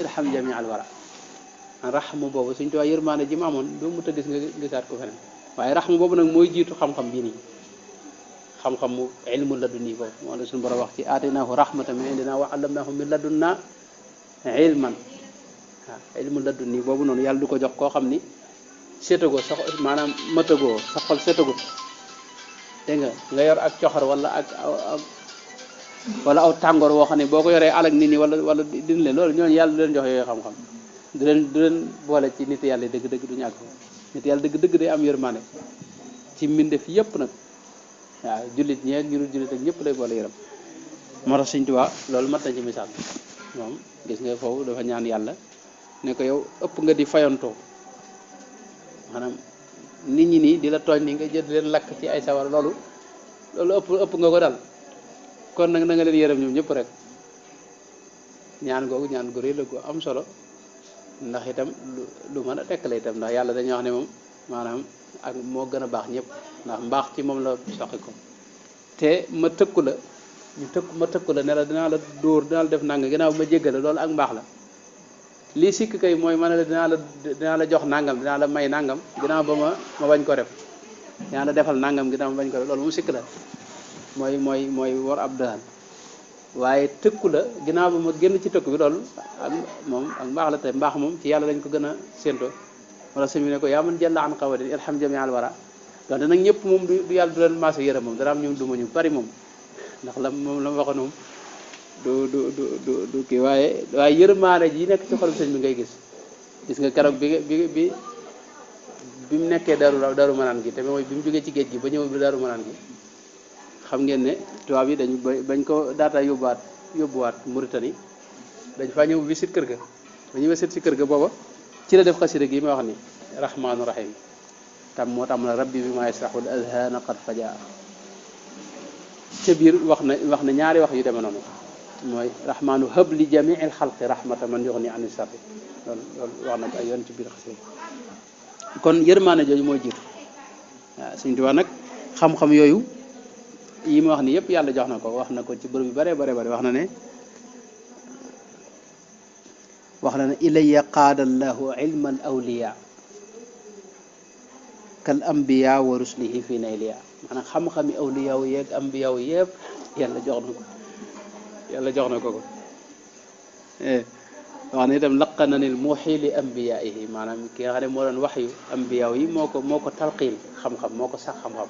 irham jamii al wara raxmu boobu Sëñ Tuubaa yërmaane ji mu amoon doo mu ta gis nga gisaat ko feneen waaye raxmu boobu nag mooy jiitu xam-xam bii nii xam-xam mu ilmu ladunni boobu moo la suñu borom wax ci aataynaahu rahmatan min indina wa allamnaahu min ladunna ilman waaw ilmu ladunni boobu noonu yàlla du ko jox koo xam ni sétagoo sa maanaam matagoo sa xol sétagut dégg nga yor ak coxor wala aw tàngoor woo xam ne boo ko yoree alak nit ñi wala dina leen loolu ñooñu yàlla du leen jox yooyu xam-xam du leen boole ci nit yàlla dëgg-dëgg du ñàkk nit yàlla dëgg-dëgg day am yërmande ci mbindeef yépp nag waaw jullit ñeeg ñu dul jullit ak ñëpp lay boole yërëm moo tax Sëñ Tuubaa loolu mat na ci misaal moom gis nga foofu dafa ñaan yàlla ne ko yow ëpp nga di fayantoo maanaam nit ñi nii di la tooñ ni nga jël leen lakk ci ay sawar loolu ëpp nga ko dal kon nag na nga leen yërëm ñoom ñëpp rek ñaan googu ñaan gu rëy la gu am solo ndax itam lu mën a tekk la itam ndax yàlla dañuy wax ne moom maanaam ak moo gën a baax ñëpp ndax mbaax ci moom la soqi ko te ma tëkku la ne la dinaa la dóor dinaa la def nanga ginnaaw ma jéggale loolu ak mbaax la lii sikk kay mooy ma ne la dinaa la jox nangam dinaa la may nangam ginnaaw ba ma bañ ko def dinaa la defal nangam ginnaaw ma bañ ko def loolu mu sikk la mooy war ab daan waaye tëkku la ginnaaw ba ma génn ci tëkku bi loolu ak moom ak mbaax la te mbaax moom ci yàlla dañ ko gën a séentoo wala sëñ bi ne ko yaa man jalla an qawadin irham jami al wara donte nag ñëpp moom du yàlla du leen maase yërëm moom dara am ñoom duma ñu bari moom ndax la ma waxoon moom du kii waaye yërmaane ji nekk ci xolum sëñ bi ngay gis nga keroog bi mu nekkee daru manaan gi te mooy bi mu jógee ci géej gi ba ñëw bi daru manaan gi xam ngeen ne tubaab yi dañ bañ ko daata yóbbuwaat Mauritanie dañ faa ñëw visite kër ga ba ñu visite ci kër ga booba ci la def xasida gi ma wax ni rahmaanu rahim tam moo tam la rabbi bi ma yasrahul azhana qad fajaa ca biir wax na ñaari wax yu demee noonu mooy rahmaanu hab li jamiil xalqi rahmata man yox ni ani sarri loolu wax na ko ay yoon ci biir xasida kon yërmaane jooju mooy jiitu waaw Sëñ Tuubaa nag xam-xam yooyu yi ma wax ni yëpp yàlla jox na ko wax na ko ci bërëb yu bare wax na ne ilayya qaada allahu ilma al awliya kal ambiya wa ruslihi fi nayliya maanaam xam-xami awliya wu yeeg ambiya wu yëpp yàlla jox na ko wax na itam laqananil muxi li ambiyaihi maanaam ki nga xam ne moo doon wax yu ambiya yi moo ko talqiin xam-xam moo ko sax xam-xam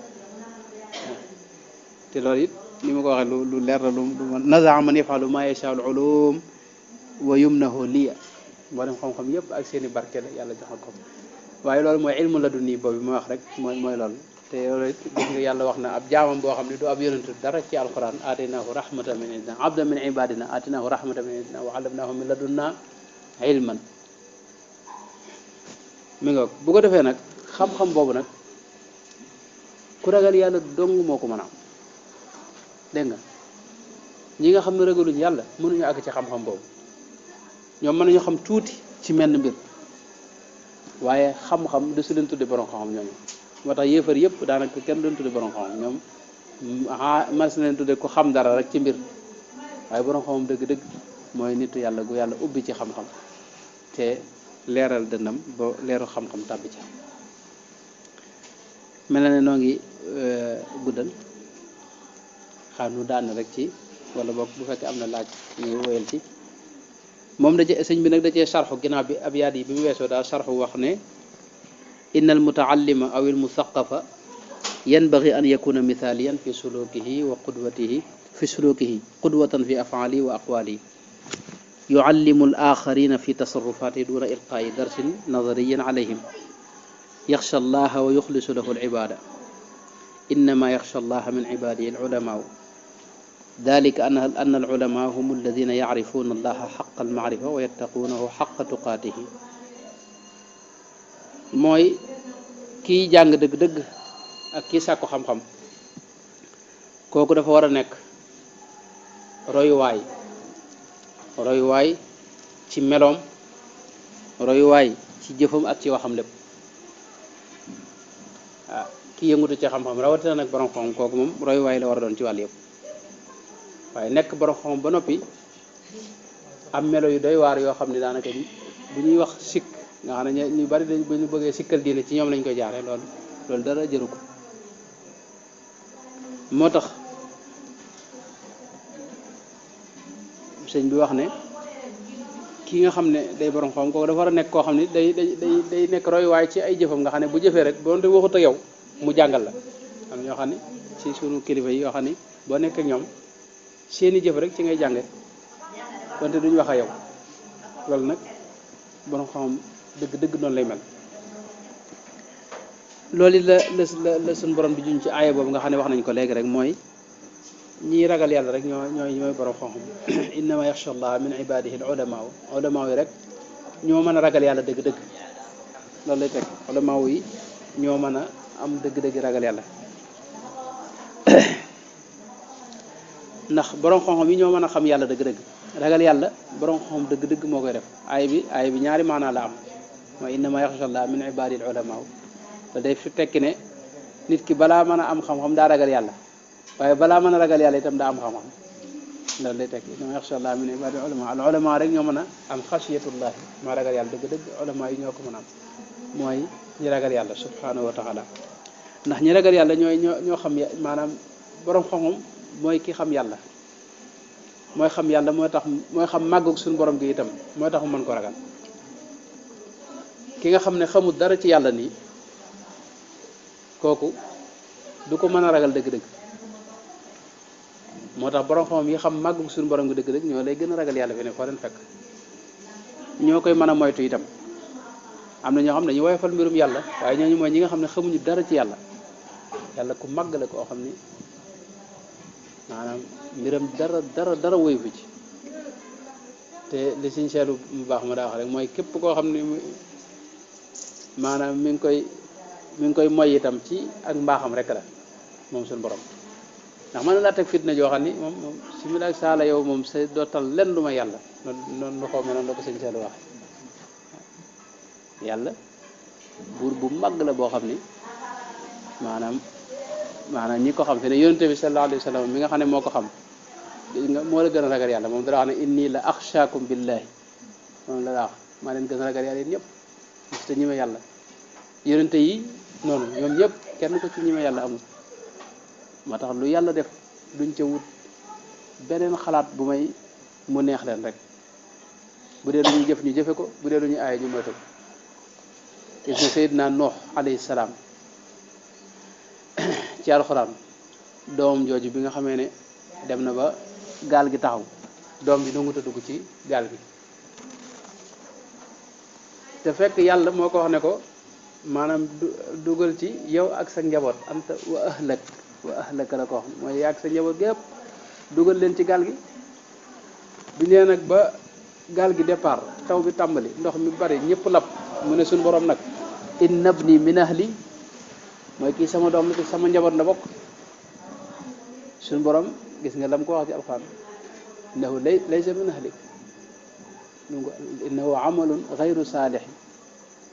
te loolu it ni ma ko waxee lu leer la lu nazaa man yafalu ma yashaa al ulum wa yumnahu liya moo dem xam-xam yëpp ak seeni barke la yàlla jox ko waaye loolu mooy ilmu ladunni boobu ma wax rek mooy loolu te loolu it gis nga yàlla wax na ab jaamam boo xam ne du ab yonentu dara ci alquran aataynaahu rahmatan min indina abdan min ibadina aataynaahu rahmatan min indina wa allamnaahu min ladunna ilman mi nga bu ko defee nag xam-xam boobu nag ku ragal yàlla dong moo ko mën a am dégg nga ñi nga xam ne ragaluñ yàlla mënuñu àgg ci xam-xam boobu ñoom mën nañu xam tuuti ci menn mbir waaye xam-xam du su leen tudde borom xam-xam ñooñu moo tax yéefar yëpp daanaka kenn doon tudde borom xam-xam ñoom mas na leen tudde ko xam dara rek ci mbir waaye borom xam-xam dëgg-dëgg mooy nitu yàlla gu yàlla ubbi ci xam-xam te leeral dënnam ba leeru xam-xam tàbbi ci mel na ne noo ngi guddal xaar nu daan rek ci wala boog bu fekkee am na laaj ñu wéyal ci moom da cee sëñ bi nag da cee sarxu ginnaaw bi abyaat yi bi mu weesoo daal sarxu wax ne inna al mutaallima aw al muthaqafa yanbaghi an yakuna mithaliyan fi sulukihi wa qudwatihi fi sulukihi qudwatan fi af'alihi wa aqwalihi yuallimu al akharina fi tasarrufatihi duna ilqaa'i darsin nadariyan alayhim yaxsha allaha wa yuxlisu lahu al ibada innama yaxsha allaha min ibadihi al ulama dalika anna al ulama hum alladina yacrifuuna allaha xaqa almacrifa wa yattaquunahu xaqa tuqaatihi mooy kiy jàng dëgg-dëgg ak kii sàkku xam-xam kooku dafa war a nekk royuwaay ci meloom royuwaay ci jëfam ak ci waxam lépp ah ki yëngutu ci xam-xam rawatina nag borom xam kooku moom royuwaay la war a doon ci wàll yëpp waaye nekk borom xam ba noppi am melo yu doy waar yoo xam ne daanaka bu ñuy wax sikk nga xam ne ñu bari dañ bu ñu bëggee sikkal diine ci ñoom lañ koy jaare loolu dara jëru ko moo tax sëñ bi wax ne ki nga xam ne day borom xam kooku dafa war a nekk koo xam ne day nekk royuwaay ci ay jëfam nga xam ne bu jëfee rek boo waxut ak yow mu jàngal la am na ñoo xam ne ci sunu kilifa yi yoo xam ne boo nekk ak ñoom seeni jëf rek ci ngay jànge wante duñ wax ak yow loolu nag borom xam dëgg noonu lay mel loolu la suñu borom di juñ ci aaya boobu nga xam ne wax nañ ko léegi rek mooy ñii ragal yàlla rek ñooy borom xam-xam innama yaxsha allah min ibadihi al ulama yi rek ñoo mën a ragal yàlla dëgg-dëgg loolu lay teg ulama yi ñoo mën a am dëgg-dëgg ragal yàlla ndax borom xam-xam yi ñoo mën a xam yàlla dëgg-dëgg ragal yàlla borom xam dëgg-dëgg moo koy def aaya bi ñaari maanaa la am mooy innama yaxsha allah min ibadihi al ulama te day fi tekki ne nit ki balaa mën a am xam-xam daa ragal yàlla waaye balaa mën a ragal yàlla itam daa am xam-xam loolu lay tekki innama yaxsha allah min ibadihi al ulama rek ñoo mën a am xasiyatullahi maa ragal yàlla dëgg-dëgg ulama yi ñoo ko mën a am mooy ñi ragal yàlla subhanahu wa taala ndax ñi ragal yàlla ñoo xam maanaam borom xam-xam mooy ki xam yàlla mooy xam yàlla mooy xam màggug suñu borom gi itam mooy tax mu mën ko ragal ki nga xam ne xamul dara ci yàlla nii kooku du ko mën a ragal dëgg-dëgg moo tax borom xam yi xam màggug suñu borom gi dëgg-dëgg ñoo lay gën a ragal yàlla fi ne foo leen fekk ñoo koy mën a moytu itam am na ñoo xam ne ñu woyofal mbirum yàlla waaye ñooñu mooy ñi nga xam ne xamuñu dara ci yàlla ku màgg la koo xam ni maanaam mbiram dara woyofu ci te li siñ seelu mu baax ma daa wax rek mooy képp koo xam ne maanaam mi ngi koy moy itam ci ak mbaaxam rek la moom suñu borom ndax mën na laa teg fitna joo xam ni moom simila ak saala yow moom sa dootal lenn lu ma yàlla noonu lu xaw ma noonu la ko siñ seelu wax yàlla buur bu màgg la boo xam ni maanaam ñi ko xam fi ne yonente bi sallallahu alayhi wa sallam mi nga xam ne moo ko xam moo la gën a ragal yàlla moom dara wax ne inni la axshaakum billahi moom la wax maa leen gën a ragal yàlla yéen ñëpp gis te ñime yàlla yonente yi noonu ñoom ñëpp kenn ko ci ñime yàlla amul moo tax lu yàlla def duñ ca wut beneen xalaat bu may mu neex leen rek bu dee lu ñuy jëf ñu jëfe ko bu dee lu ñuy aaye ñu moytu ko gis nga Seydina Nuux alayhi salaam ci alxuraan doomam jooju bi nga xamee ne dem na ba gaal gi taxaw doom bi nangu ta dugg ci gaal gi te fekk yàlla moo ko wax ne ko maanaam dugal ci yow ak sa njaboot anta wa ahlaka la ko wax mooy yaa ak sa njaboot gépp dugal leen ci gaal gi bi nee nag ba gaal gi départ taw bi tàmbali ndox mi bari ñëpp lab mu ne suñu borom nag inna ibni min ahli mooy kii sama doom la ci sama njaboot la bokk suñu borom gis nga lam ko wax ci alxuraan innahu laysa min ahlik innahu amalun gayru saalih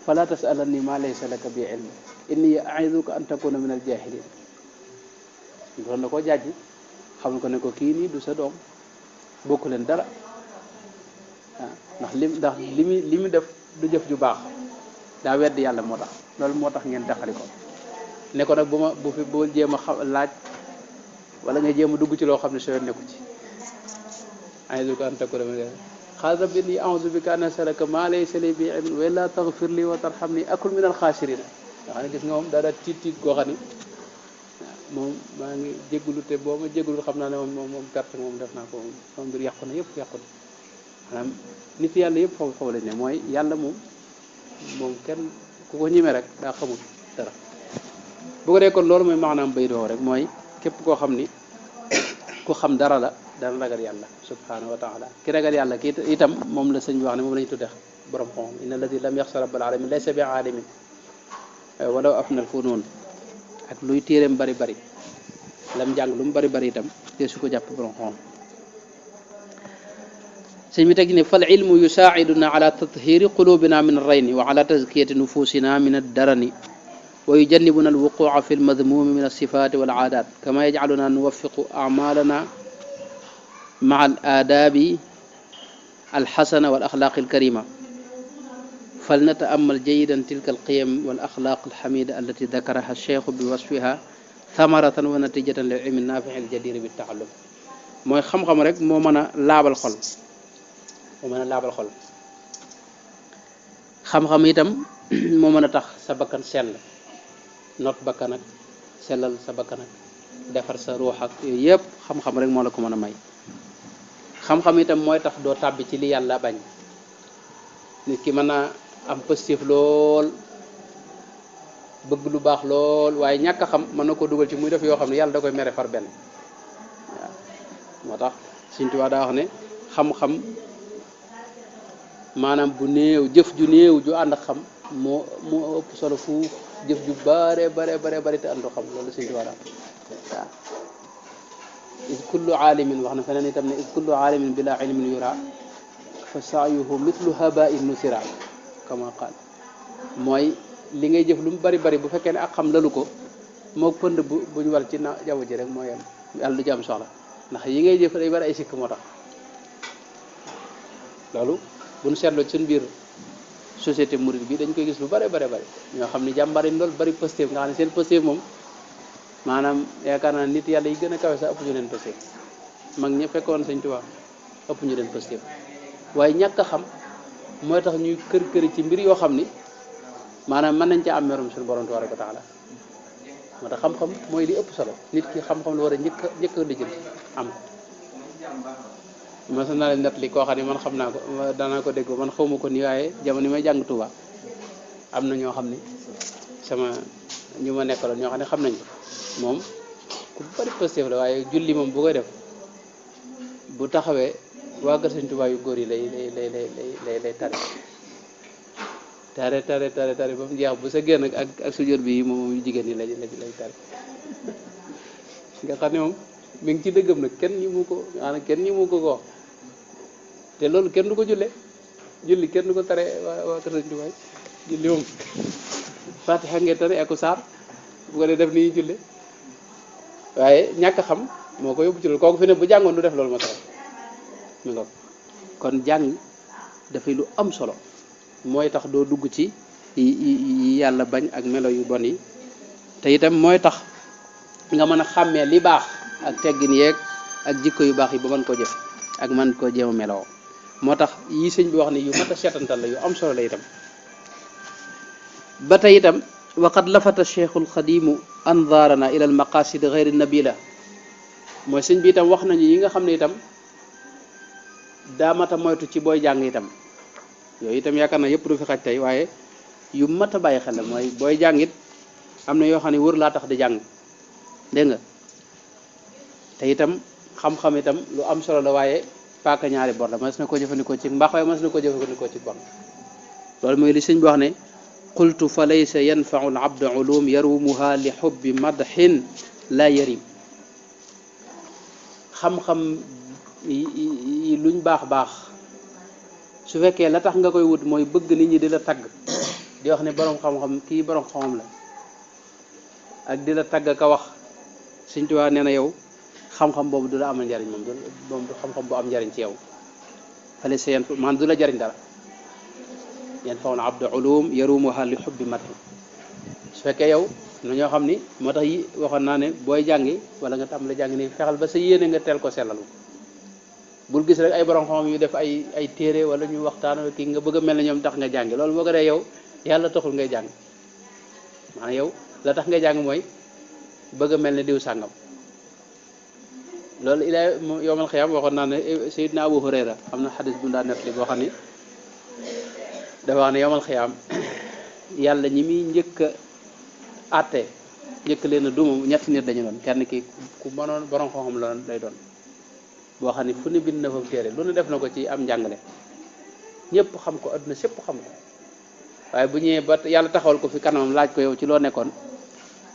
fala tasalanni ma laysa laka bi ilm inni aiduka an takuna min aljahilin doon na koo jàjji xam ko ne ko kii nii du sa doom bokku leen dara ndax li mu def du jëf ju baax daa weddi yàlla moo tax loolu moo tax ngeen taxali ko ne ko nag bu jéem a laaj wala nga jéem a dugg ci loo xam ne soo nekku ci aiduka an takuna min qaala rabbi inni a'uuzu bika an as'alaka maa laysa li bihi ilmun wa illaa taghfir li wa tarhamni akun min al-xaasiriin nga xam ne gis nga moom daa tiit koo xam ni moom maa ngi jégalu te boo ma jégalu xam naa ne moom perte moom def naa ko moom mbir yàqu na yëpp yàqu na maanaam nit yàlla yëpp foofu lañ ne mooy yàlla moom kenn ku ko ñime rek daa xamul dara bu ko dee kon loolu mooy maanaam bay doo rek mooy képp koo xam ni ku xam dara la dana ragal yàlla subhanahu wa taala ki ragal yàlla ki itam moom la sëñ bi wax ne moom la ñu tudde borom xam inna alladi lam yaxsa rabbal alamin laysa bi aalimin walaw afnal funuun ak luy téereem bari bari lam jàng lu mu bari bari itam te su ko jàpp borom xam sëñ bi teg ne fal ilmu yusaaciduna ala tathiri qulubina min arrayni wa ala tazkiyati nufusina min addarani wa yujannibuna alwuquca fi almadmumi min alsifati walaadat kama yajcaluna nuwafiqu acmalana maca alaadabi alxasana walaxlaaqi alkarima فلنتأمل جيدا تلك القيم والأخلاق الحميدة التي ذكرها الشيخ بوصفها ثمرة ونتيجة للعلم النافع الجدير بالتعلم mooy xam-xam rek moo mën a laabal xol xam-xam itam moo mën a tax sa bakkan sell not bakkan ak sellal sa bakkan ak defar sa ruux ak yooyu yëpp xam-xam rek moo la ko mën a may xam-xam itam mooy tax doo tàbbi ci li yàlla bañ nit ki mën a am positif lool bëgg lu baax lool waaye ñàkk a xam mën na ko dugal ci muy def yoo xam ne yàlla da koy mere far benn waaw moo tax Sëñ Tuubaa daa wax ne xam-xam maanaam bu néew jëf ju néew ju ànd ak xam moo ëpp solo fuuf jëf ju bare te àndu xam loolu Sëñ Tuubaa daa waaw is kullu aalimin wax na feneen itam ne is kullu aalimin bila ilmin yura fa saayuhu mithlu habain nusira kama qaal mooy li ngay jëf lu mu bari bu fekkee ne ak xam lalu ko moo pënd bu ñu wal ci na jaww ji rek moo yem yàlla du ci am soxla ndax yi ngay jëf day bari ay sikk moo tax loolu bu ñu seetloo ci suñ biir société mouride bi dañ koy gis lu bari ñoo xam ne jàmbari loolu bari positif nga xam ne seen positif moom maanaam yaakaar naa nit yàlla yi gën a kawe sax ëpp ñu leen positif mag ñi fekkoon Sëñ Tuubaa ëpp ñu leen positif waaye ñàkk a xam mooy tax ñuy kër ci mbir yoo xam ni maanaam mën nañ ca am merum suñu borom tabaaraka wa taala moo tax xam-xam mooy li ëpp solo nit ki xam-xam la war a njëkk a lijjanti am mas naa leen net li koo xam ne man xam naa ko danaa ko dégg man xawma ko ni waaye jamono yi may jàng Tuuba am na ñoo xam ni sama ñu ma nekkaloon ñoo xam ne xam nañ ko moom ku bari positif la waaye julli moom bu koy def bu taxawee waa kër Sëñ Tuubaa yu góor yi lay tare ba mu jeex bu sa génn ak sujjóot bi moom yu jigéen ñi lay tare nga xam ne moom mi ngi ci dëggam nag kenn ñi mu ko wax te loolu kenn du ko julli kenn du ko tare waa kër Sëñ Tuubaa julli moom Faatiha ngeen tare ak saar bu ko dee def ni julle waaye ñàkk xam moo ko yóbbu ci loolu kooku fi ne bu jàngoon du def loolu ma tare mi nga kon jàng dafay lu am solo mooy tax doo dugg ci yi yàlla bañ ak melo yu bon yi te itam mooy tax nga mën a xàmmee li baax ak teggin yeeg ak jikko yu baax yi ba mën koo jëf ak mën koo jéem a meloo moo tax yi sëñ bi wax ne yu mat a seetantal la yu am solo la itam ba tey itam waqad lafata cheikhul xadimu anzaarana ila al maqasid gayri nabila mooy sëñ bi itam wax nañu yi nga xam ne itam daa mat a moytu ci booy jàng itam yooyu itam yaakaar naa yëpp du fi xaj tey waaye yu mat a bàyyi xel la mooy booy jàngit am na yoo xam ne wër laa tax di jàng dégg nga te itam xam-xam itam lu am solo la waaye paaka ñaari bor la mas na ko jëfandikoo ci mbaax waaye mas na ko jëfandikoo ci bon loolu mooy li sëñ bi wax ne qultu fa laysa yanfau al abda ulum yarumuha li xubbi madxin la yarim xam-xam yi luñ baax su fekkee la tax nga koy wut mooy bëgg nit ñi di la tagg di wax ne borom xam-xam kii borom xam-xam la ak di la tagg ka wax Sëñ Tuubaa nee na yow xam-xam boobu du la amal njariñ moom du xam-xam bu am njariñ ci yow fale sa yan man du la jariñ dara yan fawn abdu ulum yarumuha li xubbi madhi su fekkee yow na ñoo xam ni moo tax yi waxoon naa ne booy jàngi wala nga tàmbali jàngi ni fexal ba sa yéene nga teel ko sellal bul gis rek ay borom xam-xam yu def ay téere wala ñu waxtaan kii nga bëgg a mel ne ñoom tax nga jàngi loolu boo ko dee yow yàlla taxul ngay jàng maanaam yow la tax ngay jàng mooy bëgg a mel ne diw sàngam loolu ilaa yowmal xiyaam waxoon naa ne Seydina Abu Hurayra am na xadis bu daa nettali boo xam ne dafa wax ne yowmal xiyaam yàlla ñi muy njëkk a àtte njëkk leen a duma ñetti nit dañu doon kenn ki ku mënoon borom xam-xam la lay doon boo xam ne fu ne bind na fa téere lu ne def na ko ci am njàngale ñëpp xam ko adduna sépp xam ko waaye bu ñëwee ba yàlla taxawal ko fi kanamam laaj ko yow ci loo nekkoon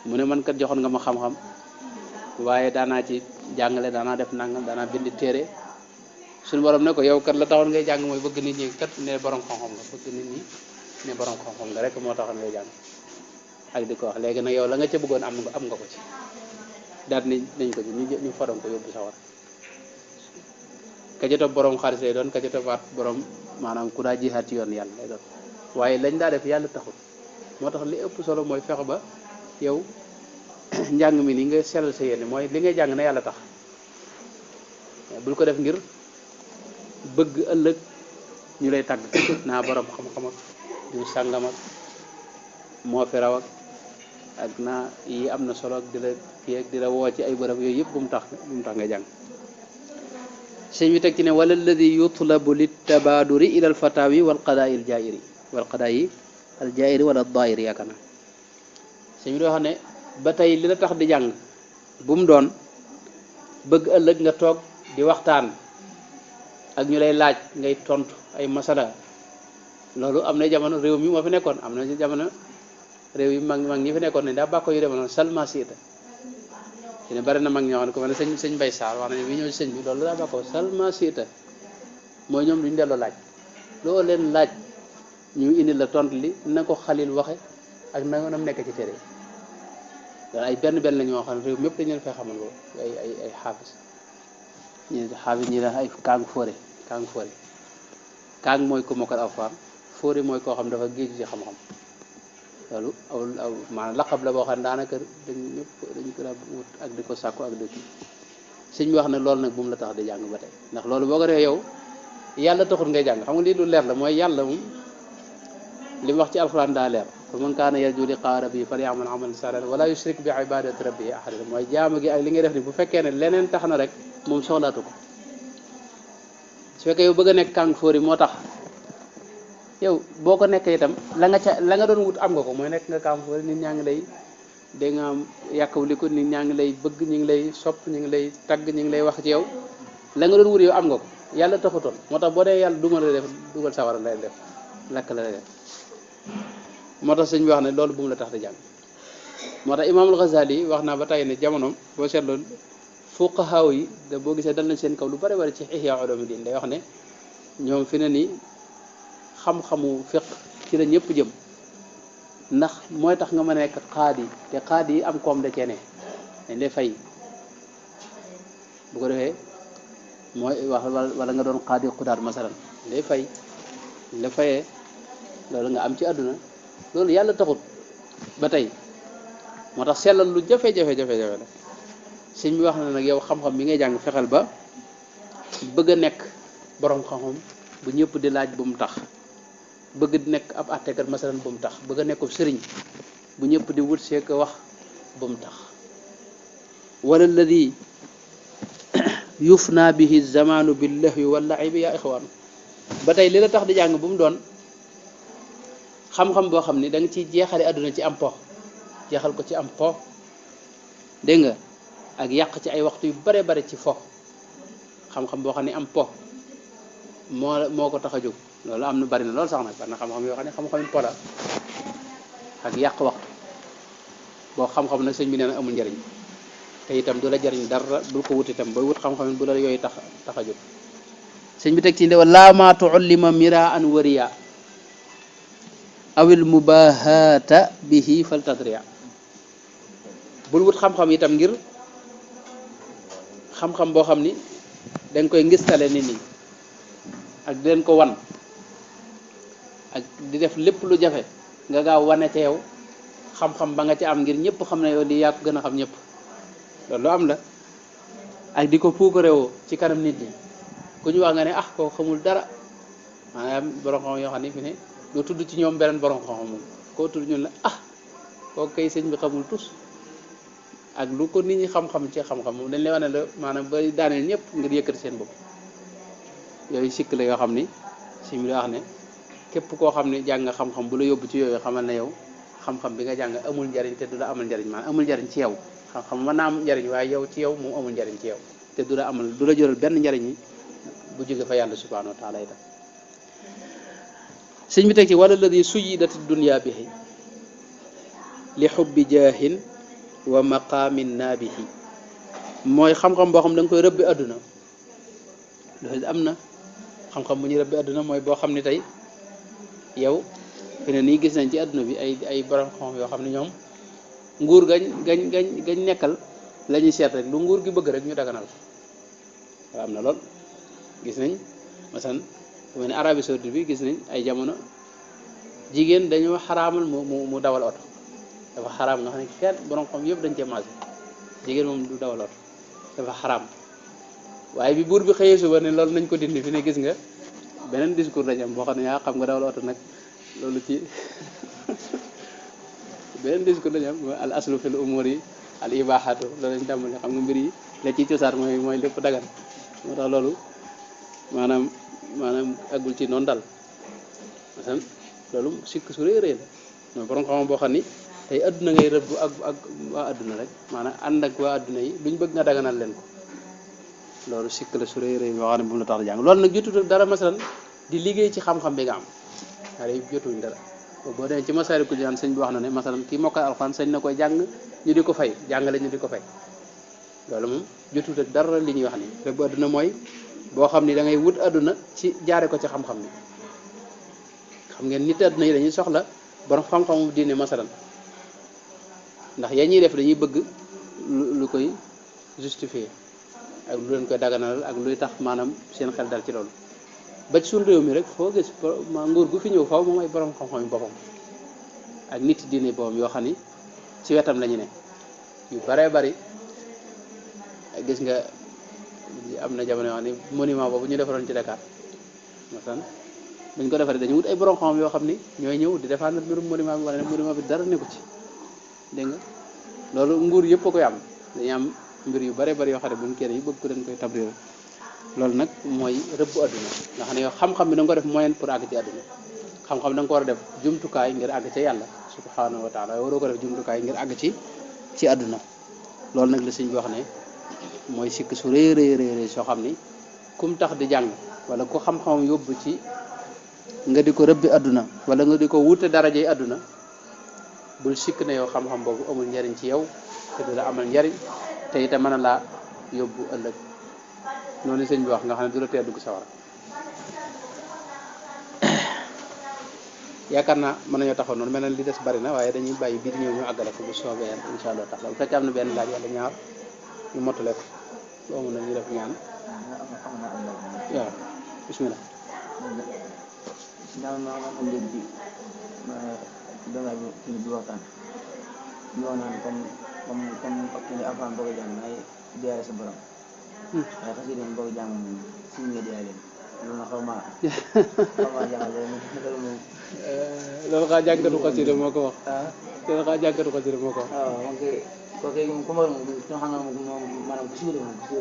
mu ne man kat joxoon nga ma xam-xam waaye daanaa ci jàngale daanaa def nangam daanaa bind téere suñu borom ne ko yow kat la taxoon ngay jàng mooy bëgg nit ñi kat ne borom xam-xam nga bëgg nit ñi ne borom xam-xam nga rek moo taxoon ngay jàng ak di ko wax léegi nag yow la nga ca bëggoon am nga ko ci daal ni nañ ko ci ñu fadoon ko yóbbu sawar ka ca topp borom xaalis lay doon ka ca toppaat borom maanaam ku daa jihaat ci yoon yàlla lay doon waaye lañ daa def yàlla taxul moo tax li ëpp solo mooy fexe ba yow njàng mi ni nga sellal sa yéene mooy li ngay jàng na yàlla tax bul ko def ngir bëgg ëllëg ñu lay tàgg naa borom xam-xam ak du sàngam ak moo fi raw ak naa yi am na solo ak di la kii ak di la woo ci ay bërëb yooyu yëpp bu mu tax ngay jàng sëñ bi teg ci ne wala alladi yutlabu littabaaduri ila alfatawi walqadaayi aljairi wala dairi yaakaar naa sëñ bi doo xam ne ba tey li la tax di jàng bu mu doon bëgg ëllëg nga toog di waxtaan ak ñu lay laaj ngay tontu ay masala loolu am na jamono réew mi moo fi nekkoon am na jamono réew yi mag ñi fi nekkoon ne daa bàkko yu demoon salma siita ci ne bari na mag ñoo xam ne ko ma ne sëñ Mbay Saar wax nañu bi ñëw sëñ bi loolu daa bàkkoo salma siita mooy ñoom duñu delloo laaj loo leen laaj ñu indi la tontu li na ko Xalil waxe ak na nam nekk ci téere daal ay benn la ñoo xam ne réew mépp dañu leen fay xamal loolu ay xaafis ñi la ay kaang fóore kaang mooy ko mokkal alxuraan fóore mooy koo xam dafa géeju ci xam-xam loolu aw maanaam laqab la boo xam ne daanaka dañu ko daa wut ak di ko sàkku ak di sëñ bi wax ne loolu nag bu mu la tax di jàng ba tey ndax loolu boo ko defee yow yàlla taxul ngay jàng xam nga lii lu leer la mooy yàlla moom li mu wax ci alxuraan daa leer fa man kaana yarju liqaa rabbihi falyamal amalan saalihan wala yushrik bi ibadati rabbihi ahadan mooy jaamu gi ak li ngay def ni bu fekkee ne leneen tax na rek moom soxlaatu ko su fekkee yow bëgg a nekk kàng fóori moo tax yow boo ko nekkee itam la nga doon wut am nga ko mooy nekk nga kàng fóori nit ñaa ngi lay dégg nga yàkkawli ko nit ñaa ngi lay bëgg ñu ngi lay sopp ñu ngi lay tagg ñu ngi lay wax ci yow la nga doon wut yow am nga ko yàlla taxutoon moo tax boo dee yàlla duma la def dugal sawara lay def lakk la lay def moo tax sëñ bi wax ne loolu bu mu la tax di jàng moo tax imaamul Ghazali wax naa ba tey ne jamonoom boo seetloon fuqahaa yi da boo gisee dal nañ seen kaw lu bari bari ci Ihya Ulumuddin day wax ne ñoom fi ne nii xam-xamu fiq ci la ñëpp jëm ndax mooy tax nga mën a nekk xaadi te xaadi yi am koom da cee ne dañ lay fay bu ko defee mooy wax wala nga doon xaadi xudaat masalan dañ lay fay dañ la fayee loolu nga am ci àdduna loolu yàlla taxut ba tey moo tax sellal lu jafe-jafe la sëñ bi wax na nag yow xam-xam bi ngay jàng fexeel ba bëgg a nekk borom xam-xam bu ñëpp di laaj bu mu tax bëgg di nekk ab àttekat masalan bu mu tax bëgg a nekk sëriñ bu ñëpp di wut see ko wax bu mu tax wala alladi yufna bihi zamanu billahi wallaibi ya ixwaan ba tey li la tax di jàng bu mu doon xam-xam boo xam ni da nga ciy jeexale àdduna ci am po jeexal ko ci am po dégg nga ak yàq ci ay waxtu yu bare bare ci fo xam-xam boo xam ne am po moo ko tax a jóg loolu am na bari na loolu sax nag bari na xam-xam yoo xam ne xam-xam po la ak yàq waxtu boo xam-xam nag sëñ bi nee na amul njariñ te itam du la jariñ dara bul ko wut itam booy wut xam-xam bu la yooyu tax a jóg sëñ bi teg ci ndewa laa ma tuullima mira an wariya awil mubahata bihi faltadriya bul wut xam-xam itam ngir xam-xam boo xam ni danga koy ngistale nit ñi ak di leen ko wan ak di def lépp lu jafe nga gaaw wane ca yow xam-xam ba nga ci am ngir ñëpp xam ne yow lii yaa ko gën a xam ñëpp loolu am la ak di ko puukarewoo ci kanam nit ñi ku ñu wax nga ne ah koo xamul dara maanaam borom xam yoo xam ne fi ne doo tudd ci ñoom beneen borom xam-xam moom koo tudd ñun la ah koo kay sëñ bi xamul tus ak lu ko nit ñi xam-xam ci xam-xam moom dañ lay wane la maanaam ba daaneel ñëpp ngir yëkkati seen bopp yooyu sikk la yoo xam ni si mi wax ne képp koo xam ne jàng nga xam-xam bu la yóbbu ci yooyu xamal ne yow xam-xam bi nga jàng amul njariñ te du la amal njariñ maanaam amul njariñ ci yow xam-xam mën naa am njariñ waaye yow ci yow moom amul njariñ ci yow te du la amal du la jural benn njariñ yi bu jóge fa yàlla subhanahu wa taala itam sëñ bi teg ci wala ladi suyidati dunya bihi li xubbi jaahin wa maqaamin naabihi mooy xam-xam boo xam da nga koy rëbbi àdduna loolu am na xam-xam bu ñuy rëbbi àdduna mooy boo xam ne tey yow fi ne nii gis nañ ci àdduna bi ay borom xam yoo xam ne ñoom nguur gañ nekkal la ñuy seet rek lu nguur gi bëgg rek ñu daganal waaw am na lool gis nañ masan bu mel ne Arabie Saoudite bi gis nañ ay jamono jigéen dañoo xaraamal mu dawal oto dafa xaraam nga xam ne kenn borom xam yëpp dañ cee maase jigéen moom du dawal oto dafa xaraam waaye bi buur bi xëyee suba ne loolu nañ ko dindi fi ne gis nga beneen discours lañ am boo xam ne yaa xam nga dawal oto nag loolu ci beneen discours lañ am al aslu fil umuri al ibahatu loolu lañ tàmbali xam nga mbir yi la ciy cosaan mooy lépp dagan moo tax loolu maanaam aggul ci noonu dal maanaam loolu sikk su rëy rëy la mooy borom xam boo xam ni tey adduna ngay rëbb ak waa adduna rek maanaam ànd ak waa adduna yi luñ bëgg nga daganal leen ko loolu sikk la su rëy rëy boo xam ne bu mu la tax a jàng loolu nag jotut dara masalan di liggéey ci xam-xam bi nga am xale yi jotuñ dara boo demee ci Masaalikul Jinaan sëñ bi wax na ne masalan kii mokkal alxuraan sañ na koy jàng ñu di ko fay jàngale ñu di ko fay loolu moom jotut ak dara li ñuy wax ni rëbb adduna mooy boo xam ni da ngay wut adduna ci jaare ko ci xam-xam ni xam ngeen nit adduna yi dañuy soxla borom xam-xamu diine masalan ndax yaa ñuy def dañuy bëgg lu koy justifier ak lu leen koy daganal ak luy tax maanaam seen xel dal ci loolu ba ci suñu réew mi rek foo gis nguur gu fi ñëw faw moom ay borom xam-xam yi boppam ak nit diine boppam yoo xam ni ci wetam la ñu ne yu baree bari gis nga am na jamono yoo xam ni monument boobu ñu defaroon ci Dakar masalan buñ ko defaree dañu wut ay borom xam-xam yoo xam ni ñooy ñëw di défendre mbirum monument bi wala ne monument bi dara nekku ci dégg nga loolu nguur yëpp a koy am dañuy am mbir yu bare bari yoo xam ne buñ kenn yi bëgg ko dañ koy tabrir loolu nag mooy rëbb adduna nga xam ne yow xam-xam bi da nga ko def moyen pour àgg ci adduna xam-xam da nga ko war a def jumtukaay ngir àgg ca yàlla subhanahu wa taala waroo ko def jumtukaay ngir àgg ci adduna loolu nag la sëñ bi wax ne mooy sikk su rëy rëy soo xam ni kum tax di jàng wala ku xam-xam yóbbu ci nga di ko rëbbi adduna wala nga di ko wute darajey adduna bul sikk ne yow xam-xam boobu amul njariñ ci yow te du la amal njariñ te itam mën a laa yóbbu ëllëg noonu sëñ bi wax nga xam ne du la tee dugg sawara yaakaar naa mën nañoo taxaw noonu mel na li des bari na waaye dañuy bàyyi biir ñëw ñu àggale ko bu soobee yàlla insha allah taala bu fekkee am na benn laaj wala ñaar ñu mottale ko boo mën na ñu def ñaan waaw bismillah dangay bi waxtaan ñu wax naan comme ak ni alxuraan boo ko jàng ngay diyaale sa borom waaye xas yi doon boo ko jàng moom suñu nga diyaale loolu na xaw maa jàngal moom loolu xaa jàngatu xasida moo ko wax loolu xaa jàngatu xasida moo ko wax waaw moom kay kooku moom ku ma xam nga moom maanaam ku suude moom xam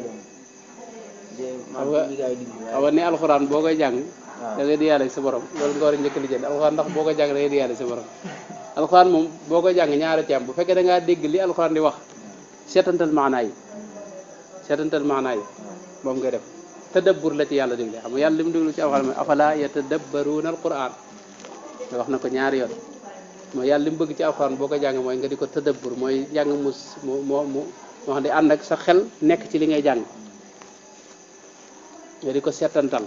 nga ni alxuraan boo koy jàng da ngay diyaale sa borom loolu nga war a njëkk li jënd alxuraan ndax boo koy jàng da ngay diyaale sa borom alxuraan moom boo koy jàng ñaari ci am bu fekkee da ngaa dégg li alxuraan di wax seetantal maanaa yi moom ngay def tadabbur la ci yàlla dégle xam nga yàlla li mu déglu ci alxuraan mooy afala yatadabbaruuna alquran te wax na ko ñaari yoon mooy yàlla li mu bëgg ci alxuraan boo koy jàng mooy nga di ko tadabbur mooy jàng moo xam ne ànd ak sa xel nekk ci li ngay jàng nga di ko seetantal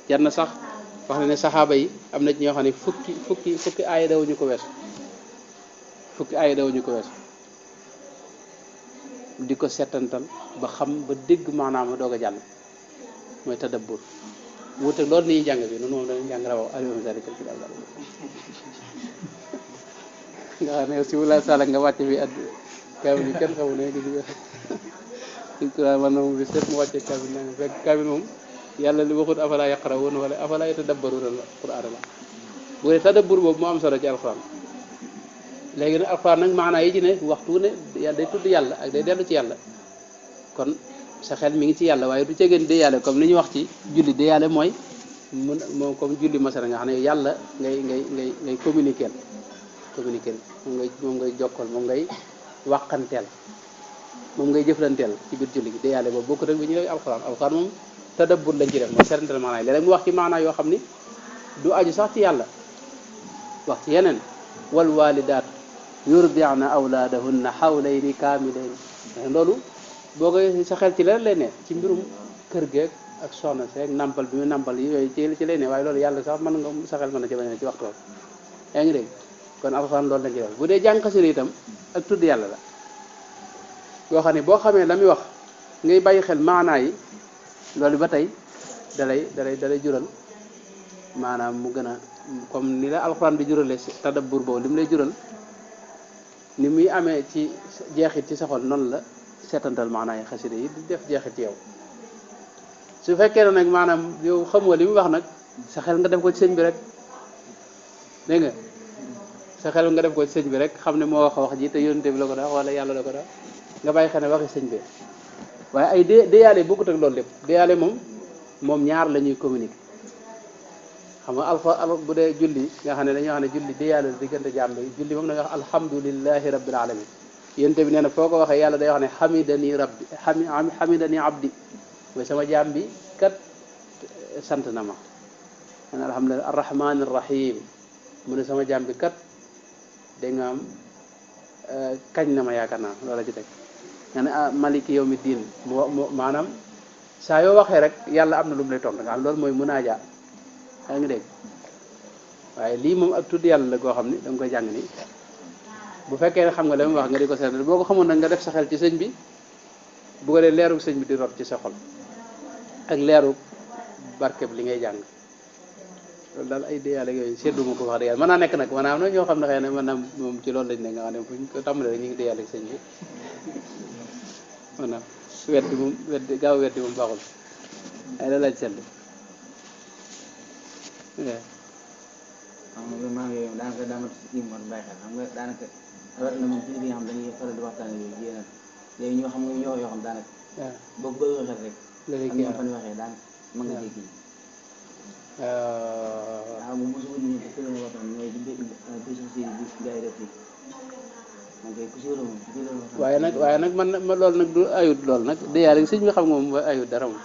jar na sax wax na ne saxaaba yi am na ci ñoo xam ne fukki aaya dawuñu ko weesu di ko seetantal ba xam ba dégg maanaam doog a jàll mooy tadabbur wuute loolu ni ñuy jàng bi noonu moom dañuy jàng rawaw alimasalikal ci daal nga xam ne si wula sala nga wàcce bi at kaamil yi kenn xamu ne gis nga alquran man na moom bi seet mu wàcce kaamil na nga fekk kaamil moom yàlla li waxut afala yaqrawun wala afala yatadabbaruna alquran la bu dee tadabbur boobu moo am solo ci alquran léegi nag alquran nag maanaa yi ci ne waxtu ne yàlla day tudd yàlla ak day dellu ci yàlla kon sa xel mi ngi ci yàlla waaye du cegeen de yàlla comme li ñu wax ci julli de yàlla mooy moom comme julli masala nga xam ne yàlla ngay communiquer moom ngay jokkal moom ngay wàqanteel moom ngay jëflanteel ci biir julli gi déyaale boobu bokk rek bi ñu lay alxuraan moom tadabbur lañ ci def mooy seetantal maanaam léeg-léeg mu wax ci maanaa yoo xam ni du aju sax ci yàlla wax ci yeneen wal walidaat yurdi'na awlaadahunna hawlayni kaamilayni loolu boo koy sa xel ci leneen lay ne ci mbirum kër geeg ak soxna seeg nampal bi mu nampal yooyu ci lay ne waaye loolu yàlla sax mën nga sa xel mën na ci bañ a ci waxtu boobu yaa ngi dégg kon alxuraan loolu lañ ci def bu dee jàng xasida itam ak tudd yàlla la yoo xam ne boo xamee la muy wax ngay bàyyi xel maanaa yi loolu ba tey dalay jural maanaam mu gën a comme ni la alxuraan di jurale tadabbur boobu li mu lay jural ni muy amee ci jeexit ci sa xol noonu la seetantal maanaa yi xasida yi di def jeexit ci yow su fekkee ne nag maanaam yow xamoo li mu wax nag sa xel nga def ko ci sëñ bi rek dégg nga sa xel nga def ko ci sëñ bi rek xam ne moo wax ji te yónte bi la ko dax wala yàlla la ko dax nga bàyyi xel ne waxi sëñ bi waaye ay déyaale bokkut ak loolu lépp déyaale moom ñaar la ñuy communiquer xam nga bu dee julli nga xam ne dañoo xam ne julli déyaale diggante jàmm bi julli moom da nga wax alhamdulillahi rabbil alamin yónte bi nee na foo ko waxee yàlla day wax ne hamidani abdi mooy sama jaam bi kat sant na ma man alhamdulilah arrahman arrahim mu ne sama jaam bi kat da nga am kañ na ma yaakaar naa loola ci teg nga ne maliki yawmi diin maanaam saa yoo waxee rek yàlla am na lu mu lay tontu nga xam loolu mooy munaaja yaa ngi dégg waaye lii moom ak tudd yàlla la goo xam ni da nga koy jàng ni bu fekkee ne xam nga la mu wax nga di ko seetlu boo ko xamoon nag nga def sa xel ci sëñ bi bu ko dee leeru sëñ bi di rot ci sa xol ak leeru barkeb li ngay jàng loolu daal ay déyaale yooyu seddu ma ko wax dëgg yàlla mën naa nekk nag maanaam na ñoo xam ne xëy na maanaam moom ci loolu lañ ne nga xam ne buñ ko tàmbalee rek ñu ngi déyaale sëñ bi maanaam gaaw weddi moom baaxul ay la laaj sedd xam nga maa ngi daanaka daanaka si mot bàyyi xel xam nga daanaka rawat na moom ci li nga xam dañuy faral di waxtaan yooyu yéen léegi ñoo xam nga ñoo yoo xam daanaka boo ko bëggee xel rek ak ñoom fan waxee daanaka mën nga jéggi waaw bu mosu ñu ko tëral waxtaan mooy di bisu si bi gars yi def fii man kay ku si wala moom waaye nag man loolu nag du ayut loolu nag déyaale sëñ bi xam nga moom ayut dara moom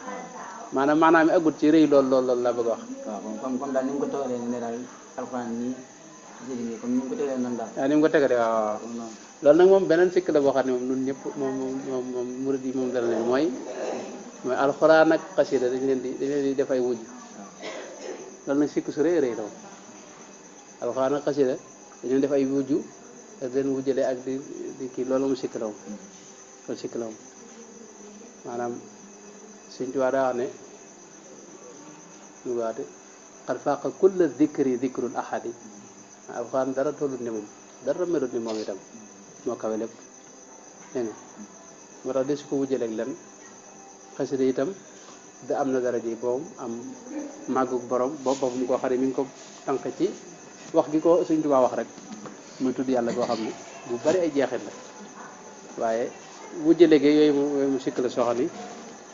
maanaam agut ci rëy lool la bëgg wax waaw comme daal ni mu ko toogalee ne daal alxuraan nii nii comme ni mu ko tegalee nan daal waaw ni mu ko tegalee waaw loolu nag moom beneen sikk la boo xam ne moom ñun ñëpp moom murid yi moom dara leen mooy alxuraan ak xasida dañ leen di def ay wujj loolu nag sikk su rëy la moom alxuraan ak xasida dañ leen def ay wujj ak leen wujjale ak di kii loolu mu sikk la moom loolu sikk la moom maanaam Sëñ Tuubaa daa wax ne lu waate qad faaqa kulla dikri dikrul ahadi alxuraan dara tollut ne moom dara melut ni moom itam moo kawe lépp dégg nga moo tax de su ko wujjaleeg len xasida itam da am na dara ji boom am màggug borom boppam koo xam ne mi ngi ko tànk ci wax gi ko Sëñ Tuubaa wax rek muy tudd yàlla koo xam ne bu bari ay jeexit la waaye wujjaleeg yooyu mu sikk la soo xam ni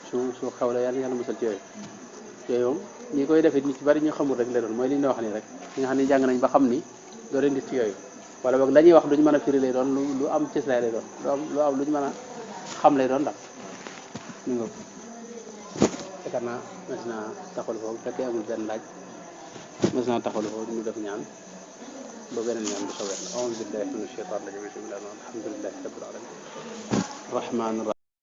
su xaw la yàlla musal ci yooyu moom ñi koy defee nit ci bari ñu xamul rek la doon mooy li ñu wax nii rek ñi nga xam ne jàng nañ ba xam ni doo leen nit ci yooyu wala boog la ñuy wax duñu mën a firi lay doon lu am cëslaay lay doon lu am lu ñu mën a xam lay doon daal ñu nga yaakaar naa mas naa taxalu foofu fekkee amul benn laaj mas naa taxalu foofu ñu def ñaan ba beneen ñaan bu soobee la a'uuzu billahi mina shaytaani rajiim bismillahi alhamdulillahi rabbil alamin rahmaan